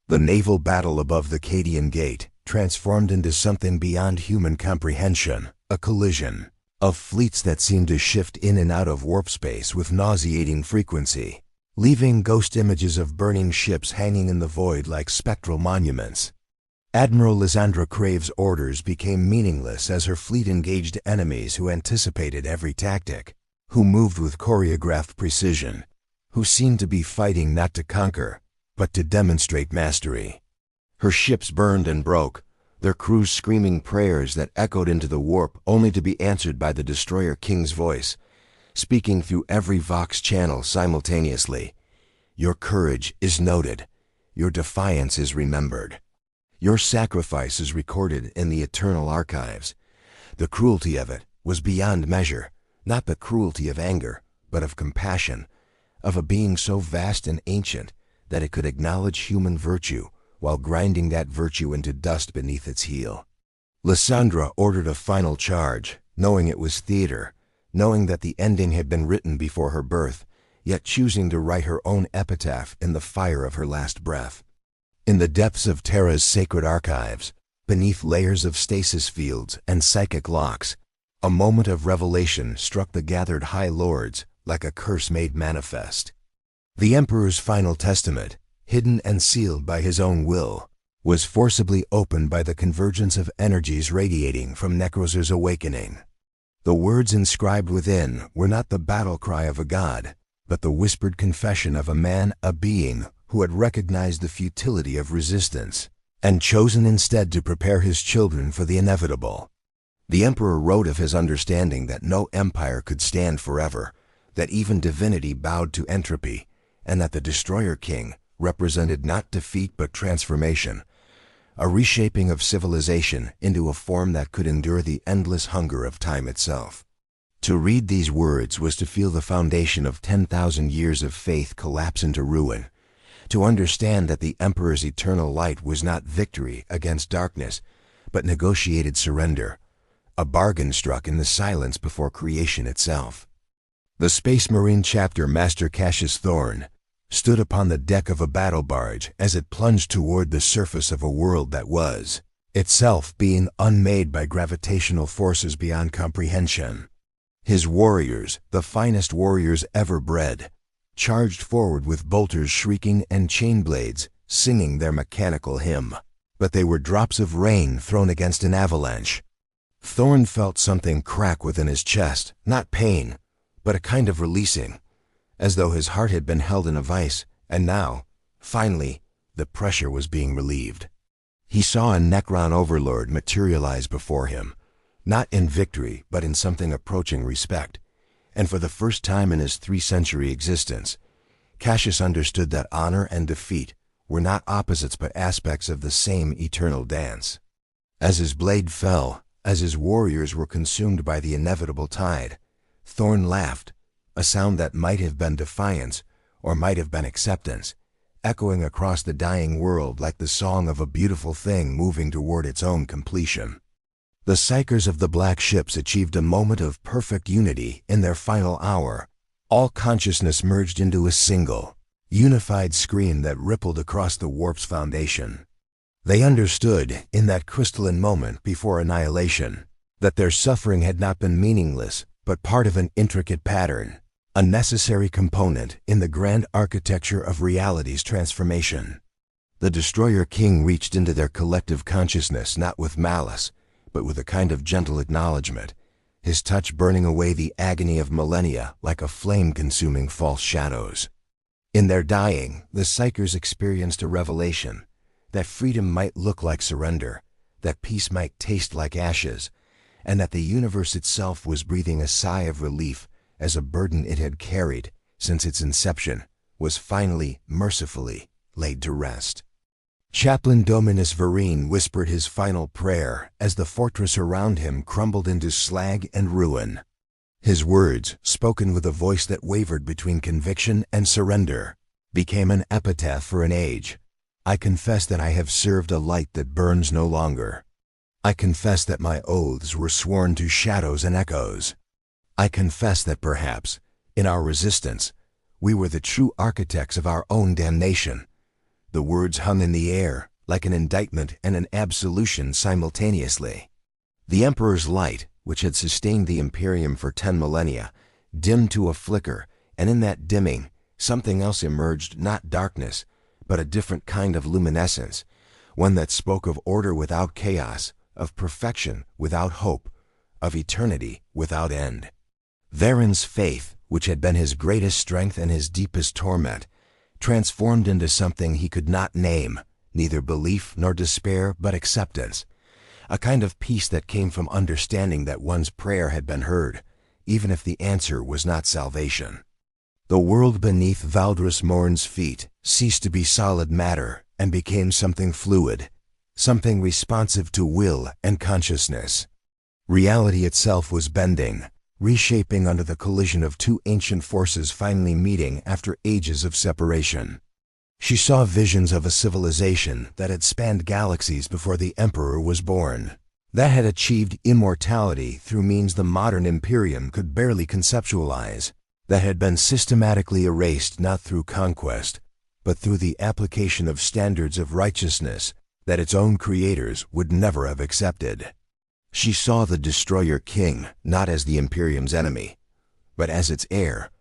Speaker 1: The naval battle above the Cadian Gate transformed into something beyond human comprehension, a collision of fleets that seemed to shift in and out of warp space with nauseating frequency, leaving ghost images of burning ships hanging in the void like spectral monuments. Admiral Lysandra Crave's orders became meaningless as her fleet engaged enemies who anticipated every tactic, who moved with choreographed precision, who seemed to be fighting not to conquer, but to demonstrate mastery. Her ships burned and broke, their crews screaming prayers that echoed into the warp only to be answered by the Destroyer King's voice, speaking through every Vox channel simultaneously. Your courage is noted. Your defiance is remembered. Your sacrifice is recorded in the eternal archives. The cruelty of it was beyond measure, not the cruelty of anger, but of compassion, of a being so vast and ancient that it could acknowledge human virtue while grinding that virtue into dust beneath its heel. Lysandra ordered a final charge, knowing it was theater, knowing that the ending had been written before her birth, yet choosing to write her own epitaph in the fire of her last breath. In the depths of Terra's sacred archives, beneath layers of stasis fields and psychic locks, a moment of revelation struck the gathered High Lords like a curse made manifest. The Emperor's final testament, hidden and sealed by his own will, was forcibly opened by the convergence of energies radiating from Nekrosor's awakening. The words inscribed within were not the battle cry of a god, but the whispered confession of a man, a being, who had recognized the futility of resistance, and chosen instead to prepare his children for the inevitable. The Emperor wrote of his understanding that no empire could stand forever, that even divinity bowed to entropy, and that the Destroyer King represented not defeat but transformation, a reshaping of civilization into a form that could endure the endless hunger of time itself. To read these words was to feel the foundation of 10,000 years of faith collapse into ruin, to understand that the Emperor's eternal light was not victory against darkness, but negotiated surrender, a bargain struck in the silence before creation itself. The Space Marine chapter Master Cassius Thorne stood upon the deck of a battle barge as it plunged toward the surface of a world that was, itself being unmade by gravitational forces beyond comprehension. His warriors, the finest warriors ever bred, charged forward with bolters shrieking and chain blades singing their mechanical hymn. But they were drops of rain thrown against an avalanche. Thorne felt something crack within his chest, not pain, but a kind of releasing, as though his heart had been held in a vice, and now, finally, the pressure was being relieved. He saw a Necron overlord materialize before him, not in victory, but in something approaching respect, and for the first time in his 3-century existence, Cassius understood that honor and defeat were not opposites but aspects of the same eternal dance. As his blade fell, as his warriors were consumed by the inevitable tide, Thorne laughed, a sound that might have been defiance or might have been acceptance, echoing across the dying world like the song of a beautiful thing moving toward its own completion. The psychers of the black ships achieved a moment of perfect unity in their final hour. All consciousness merged into a single, unified scream that rippled across the warp's foundation. They understood, in that crystalline moment before annihilation, that their suffering had not been meaningless, but part of an intricate pattern, a necessary component in the grand architecture of reality's transformation. The Destroyer King reached into their collective consciousness not with malice, but with a kind of gentle acknowledgement, his touch burning away the agony of millennia like a flame consuming false shadows. In their dying, the Psychers experienced a revelation, that freedom might look like surrender, that peace might taste like ashes, and that the universe itself was breathing a sigh of relief as a burden it had carried since its inception was finally, mercifully, laid to rest. Chaplain Dominus Verine whispered his final prayer as the fortress around him crumbled into slag and ruin. His words, spoken with a voice that wavered between conviction and surrender, became an epitaph for an age. I confess that I have served a light that burns no longer. I confess that my oaths were sworn to shadows and echoes. I confess that perhaps, in our resistance, we were the true architects of our own damnation. The words hung in the air, like an indictment and an absolution simultaneously. The Emperor's light, which had sustained the Imperium for 10 millennia, dimmed to a flicker, and in that dimming, something else emerged, not darkness, but a different kind of luminescence, one that spoke of order without chaos, of perfection without hope, of eternity without end. Varen's faith, which had been his greatest strength and his deepest torment, transformed into something he could not name, neither belief nor despair but acceptance, a kind of peace that came from understanding that one's prayer had been heard, even if the answer was not salvation. The world beneath Valdris Morn's feet ceased to be solid matter and became something fluid, something responsive to will and consciousness. Reality itself was bending, reshaping under the collision of two ancient forces finally meeting after ages of separation. She saw visions of a civilization that had spanned galaxies before the Emperor was born, that had achieved immortality through means the modern Imperium could barely conceptualize, that had been systematically erased not through conquest, but through the application of standards of righteousness that its own creators would never have accepted. She saw the Destroyer King not as the Imperium's enemy, but as its heir,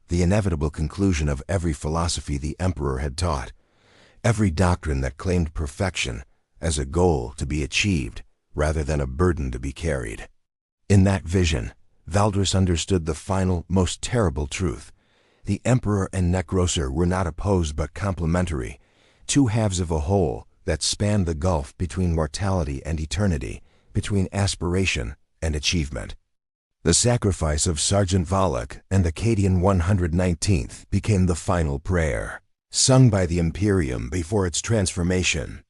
Speaker 1: the inevitable conclusion of every philosophy the Emperor had taught, every doctrine that claimed perfection as a goal to be achieved rather than a burden to be carried. In that vision, Valdris understood the final, most terrible truth. The Emperor and Nekrosor were not opposed but complementary, two halves of a whole that spanned the gulf between mortality and eternity, between aspiration and achievement. The sacrifice of Sergeant Valak and the Cadian 119th became the final prayer, sung by the Imperium before its transformation.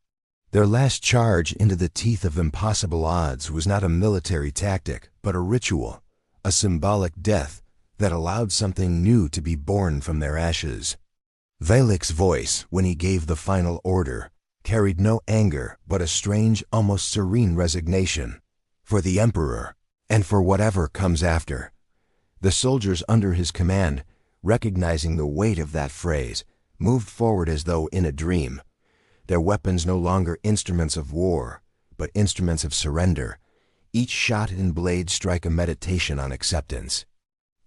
Speaker 1: Their last charge into the teeth of impossible odds was not a military tactic, but a ritual, a symbolic death that allowed something new to be born from their ashes. Valak's voice, when he gave the final order, carried no anger but a strange, almost serene resignation for the Emperor and for whatever comes after. The soldiers under his command, recognizing the weight of that phrase, moved forward as though in a dream, their weapons no longer instruments of war, but instruments of surrender, each shot and blade strike a meditation on acceptance.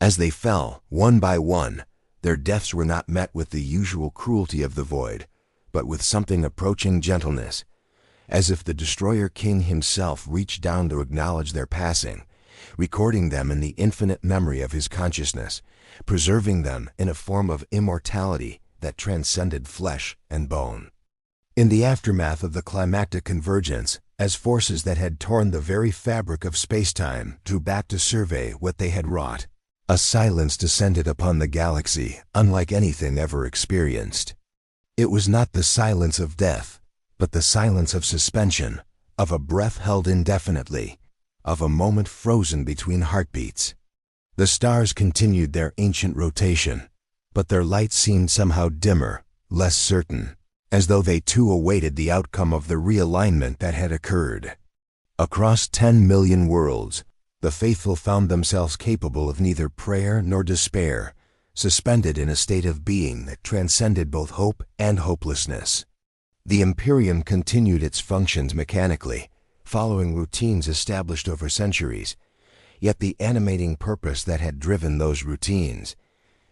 Speaker 1: As they fell, one by one, their deaths were not met with the usual cruelty of the void, but with something approaching gentleness, as if the Destroyer King himself reached down to acknowledge their passing, recording them in the infinite memory of his consciousness, preserving them in a form of immortality that transcended flesh and bone. In the aftermath of the climactic convergence, as forces that had torn the very fabric of space-time drew back to survey what they had wrought, a silence descended upon the galaxy unlike anything ever experienced. It was not the silence of death, but the silence of suspension, of a breath held indefinitely, of a moment frozen between heartbeats. The stars continued their ancient rotation, but their light seemed somehow dimmer, less certain, as though they too awaited the outcome of the realignment that had occurred. Across 10 million worlds, the faithful found themselves capable of neither prayer nor despair, suspended in a state of being that transcended both hope and hopelessness. The Imperium continued its functions mechanically, following routines established over centuries, yet the animating purpose that had driven those routines,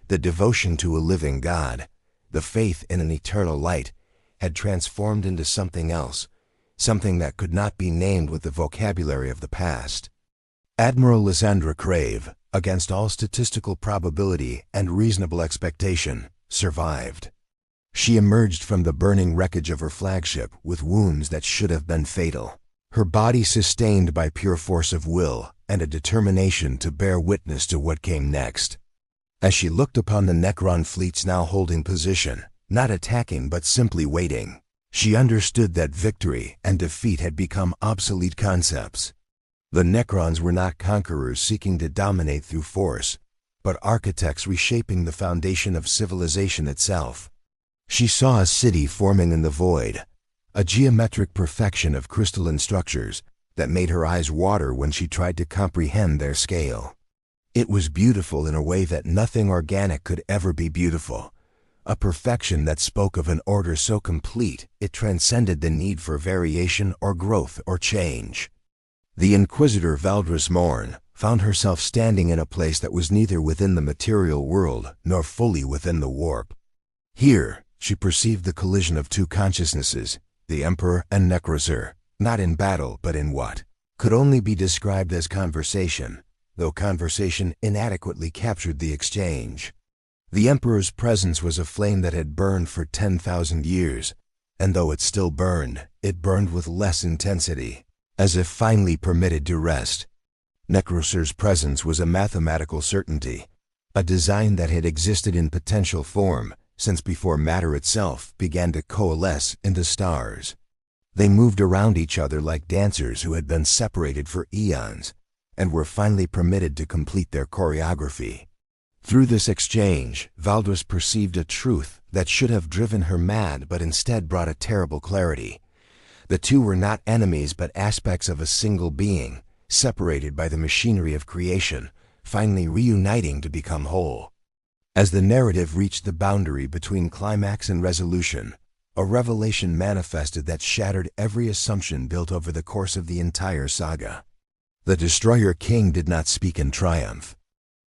Speaker 1: the devotion to a living God, the faith in an eternal light, had transformed into something else, something that could not be named with the vocabulary of the past. Admiral Lysandra Crave, against all statistical probability and reasonable expectation, survived. She emerged from the burning wreckage of her flagship with wounds that should have been fatal, her body sustained by pure force of will and a determination to bear witness to what came next. As she looked upon the Necron fleets now holding position, not attacking but simply waiting, she understood that victory and defeat had become obsolete concepts. The Necrons were not conquerors seeking to dominate through force, but architects reshaping the foundation of civilization itself. She saw a city forming in the void, a geometric perfection of crystalline structures that made her eyes water when she tried to comprehend their scale. It was beautiful in a way that nothing organic could ever be beautiful, a perfection that spoke of an order so complete it transcended the need for variation or growth or change. The Inquisitor Valdris Morn found herself standing in a place that was neither within the material world nor fully within the warp. Here, she perceived the collision of two consciousnesses, the Emperor and Nekrosor, not in battle but in what could only be described as conversation, though conversation inadequately captured the exchange. The Emperor's presence was a flame that had burned for 10,000 years, and though it still burned, it burned with less intensity, as if finally permitted to rest. Nekrosor's presence was a mathematical certainty, a design that had existed in potential form since before matter itself began to coalesce into stars. They moved around each other like dancers who had been separated for eons, and were finally permitted to complete their choreography. Through this exchange, Valdris perceived a truth that should have driven her mad but instead brought a terrible clarity. The two were not enemies but aspects of a single being, separated by the machinery of creation, finally reuniting to become whole. As the narrative reached the boundary between climax and resolution, a revelation manifested that shattered every assumption built over the course of the entire saga. The Destroyer King did not speak in triumph.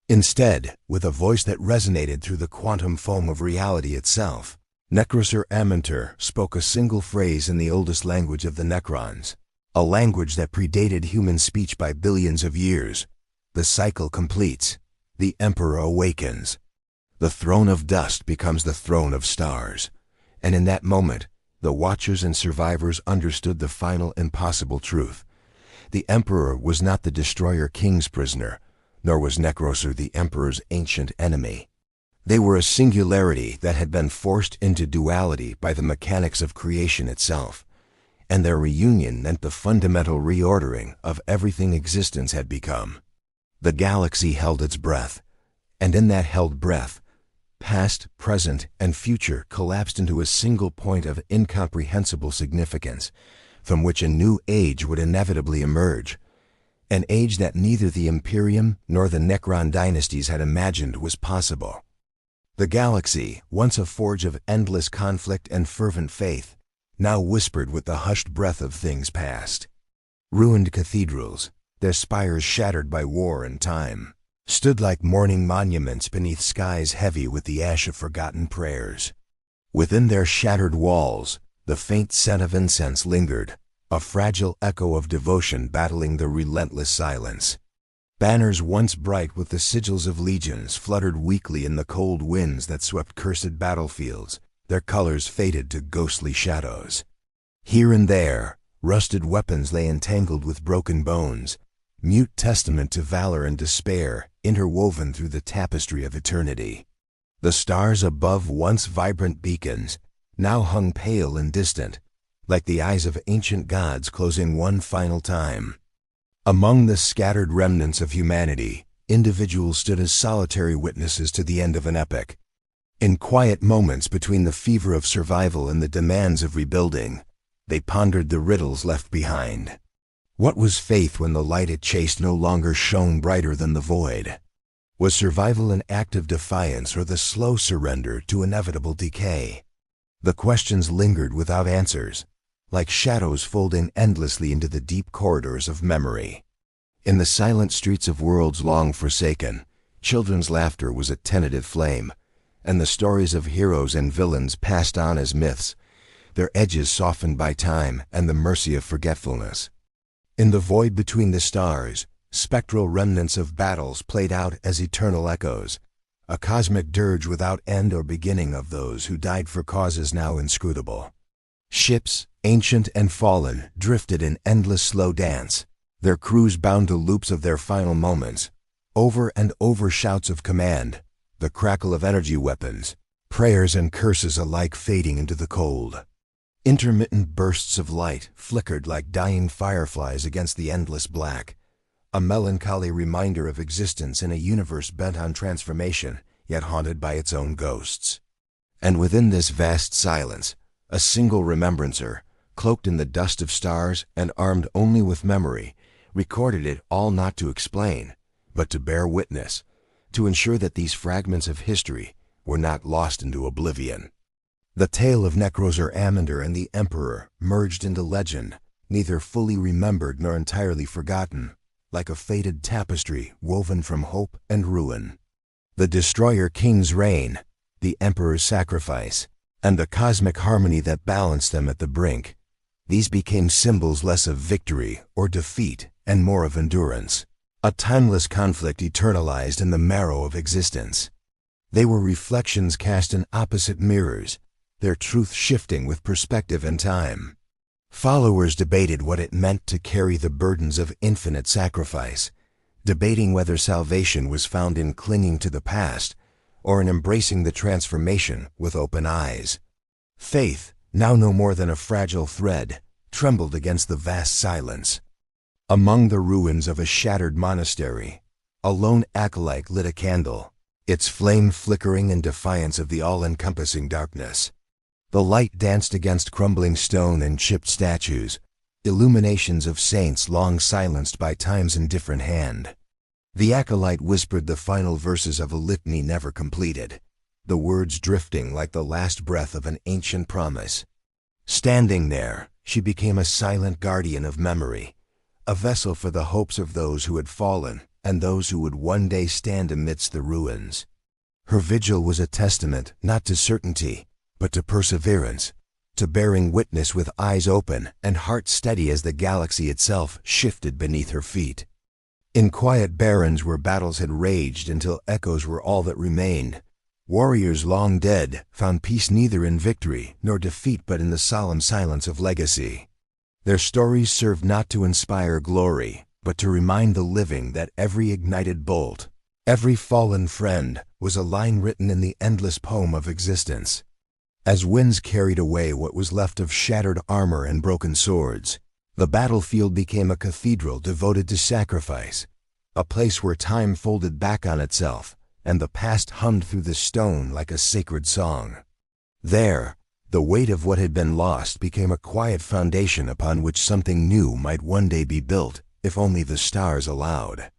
Speaker 1: Instead, with a voice that resonated through the quantum foam of reality itself, Nekrosor Ammentar spoke a single phrase in the oldest language of the Necrons, a language that predated human speech by billions of years. The cycle completes. The Emperor awakens. The throne of dust becomes the throne of stars. And in that moment, the Watchers and survivors understood the final impossible truth. The Emperor was not the Destroyer King's prisoner, nor was Nekrosor the Emperor's ancient enemy. They were a singularity that had been forced into duality by the mechanics of creation itself, and their reunion meant the fundamental reordering of everything existence had become. The galaxy held its breath, and in that held breath, past, present, and future collapsed into a single point of incomprehensible significance, from which a new age would inevitably emerge, an age that neither the Imperium nor the Necron dynasties had imagined was possible. The galaxy, once a forge of endless conflict and fervent faith, now whispered with the hushed breath of things past. Ruined cathedrals, their spires shattered by war and time, stood like mourning monuments beneath skies heavy with the ash of forgotten prayers. Within their shattered walls, the faint scent of incense lingered, a fragile echo of devotion battling the relentless silence. Banners once bright with the sigils of legions fluttered weakly in the cold winds that swept cursed battlefields, their colors faded to ghostly shadows. Here and there, rusted weapons lay entangled with broken bones, mute testament to valor and despair interwoven through the tapestry of eternity. The stars above, once vibrant beacons, now hung pale and distant, like the eyes of ancient gods closing one final time. Among the scattered remnants of humanity, individuals stood as solitary witnesses to the end of an epoch. In quiet moments between the fever of survival and the demands of rebuilding, they pondered the riddles left behind. What was faith when the light it chased no longer shone brighter than the void? Was survival an act of defiance or the slow surrender to inevitable decay? The questions lingered without answers, like shadows folding endlessly into the deep corridors of memory. In the silent streets of worlds long forsaken, children's laughter was a tentative flame, and the stories of heroes and villains passed on as myths, their edges softened by time and the mercy of forgetfulness. In the void between the stars, spectral remnants of battles played out as eternal echoes, a cosmic dirge without end or beginning of those who died for causes now inscrutable. Ships, ancient and fallen, drifted in endless slow dance, their crews bound to loops of their final moments, over and over shouts of command, the crackle of energy weapons, prayers and curses alike fading into the cold. Intermittent bursts of light flickered like dying fireflies against the endless black, a melancholy reminder of existence in a universe bent on transformation, yet haunted by its own ghosts. And within this vast silence, a single remembrancer, cloaked in the dust of stars and armed only with memory, recorded it all not to explain, but to bear witness, to ensure that these fragments of history were not lost into oblivion. The tale of Nekrosor Ammentar and the Emperor merged into legend, neither fully remembered nor entirely forgotten, like a faded tapestry woven from hope and ruin. The Destroyer King's reign, the Emperor's sacrifice, and the cosmic harmony that balanced them at the brink, these became symbols less of victory or defeat and more of endurance, a timeless conflict eternalized in the marrow of existence. They were reflections cast in opposite mirrors, their truth shifting with perspective and time. Followers debated what it meant to carry the burdens of infinite sacrifice, debating whether salvation was found in clinging to the past or in embracing the transformation with open eyes. Faith, now no more than a fragile thread, trembled against the vast silence. Among the ruins of a shattered monastery, a lone acolyte lit a candle, its flame flickering in defiance of the all-encompassing darkness. The light danced against crumbling stone and chipped statues, illuminations of saints long silenced by time's indifferent hand. The acolyte whispered the final verses of a litany never completed, the words drifting like the last breath of an ancient promise. Standing there, she became a silent guardian of memory, a vessel for the hopes of those who had fallen and those who would one day stand amidst the ruins. Her vigil was a testament not to certainty, but to perseverance, to bearing witness with eyes open and heart steady as the galaxy itself shifted beneath her feet. In quiet barrens where battles had raged until echoes were all that remained, warriors long dead found peace neither in victory nor defeat but in the solemn silence of legacy. Their stories served not to inspire glory, but to remind the living that every ignited bolt, every fallen friend, was a line written in the endless poem of existence. As winds carried away what was left of shattered armor and broken swords, the battlefield became a cathedral devoted to sacrifice, a place where time folded back on itself, and the past hummed through the stone like a sacred song. There, the weight of what had been lost became a quiet foundation upon which something new might one day be built, if only the stars allowed.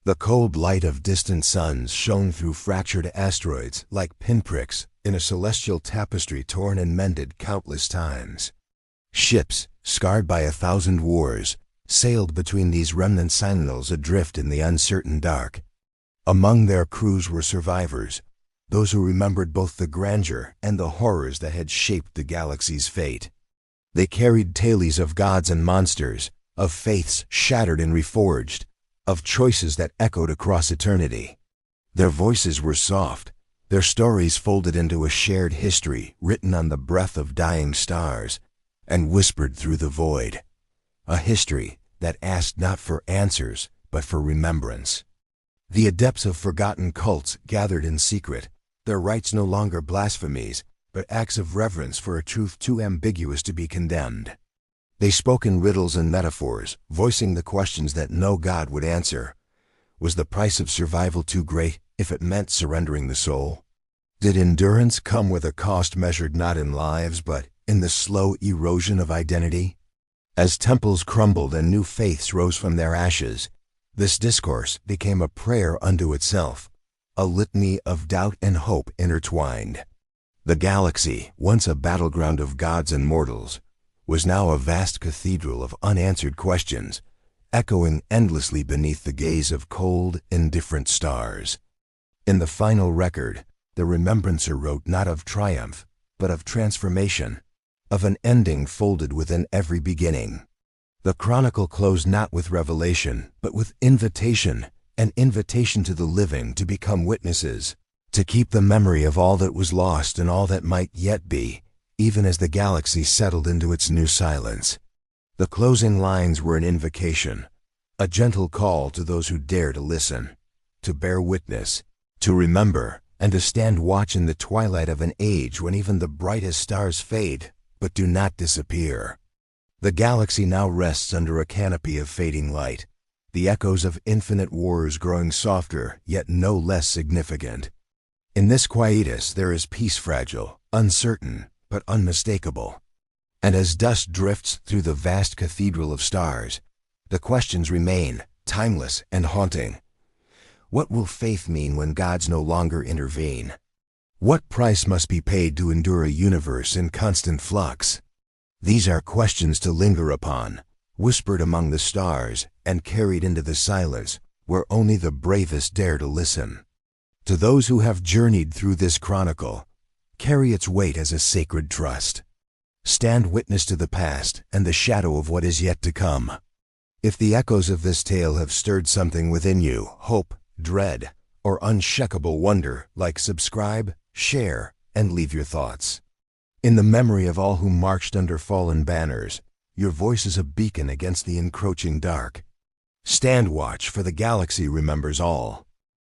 Speaker 1: The cold light of distant suns shone through fractured asteroids like pinpricks in a celestial tapestry torn and mended countless times. Ships, scarred by 1,000 wars, sailed between these remnant sentinels adrift in the uncertain dark. Among their crews were survivors, those who remembered both the grandeur and the horrors that had shaped the galaxy's fate. They carried tales of gods and monsters, of faiths shattered and reforged, of choices that echoed across eternity. Their voices were soft, their stories folded into a shared history written on the breath of dying stars and whispered through the void. A history that asked not for answers, but for remembrance. The adepts of forgotten cults gathered in secret, their rites no longer blasphemies, but acts of reverence for a truth too ambiguous to be condemned. They spoke in riddles and metaphors, voicing the questions that no god would answer. Was the price of survival too great if it meant surrendering the soul? Did endurance come with a cost measured not in lives, but in the slow erosion of identity? As temples crumbled and new faiths rose from their ashes, this discourse became a prayer unto itself, a litany of doubt and hope intertwined. The galaxy, once a battleground of gods and mortals, was now a vast cathedral of unanswered questions, echoing endlessly beneath the gaze of cold, indifferent stars. In the final record, the remembrancer wrote not of triumph, but of transformation, of an ending folded within every beginning. The chronicle closed not with revelation, but with invitation, an invitation to the living to become witnesses, to keep the memory of all that was lost and all that might yet be, even as the galaxy settled into its new silence. The closing lines were an invocation, a gentle call to those who dare to listen, to bear witness, to remember, and to stand watch in the twilight of an age when even the brightest stars fade, but do not disappear. The galaxy now rests under a canopy of fading light, the echoes of infinite wars growing softer, yet no less significant. In this quietus there is peace fragile, uncertain, but unmistakable. And as dust drifts through the vast cathedral of stars, the questions remain, timeless and haunting. What will faith mean when gods no longer intervene? What price must be paid to endure a universe in constant flux? These are questions to linger upon, whispered among the stars and carried into the silence where only the bravest dare to listen. To those who have journeyed through this chronicle, carry its weight as a sacred trust. Stand witness to the past and the shadow of what is yet to come. If the echoes of this tale have stirred something within you, hope, dread, or unshakable wonder, like, subscribe, share, and leave your thoughts. In the memory of all who marched under fallen banners, your voice is a beacon against the encroaching dark. Stand watch, for the galaxy remembers all.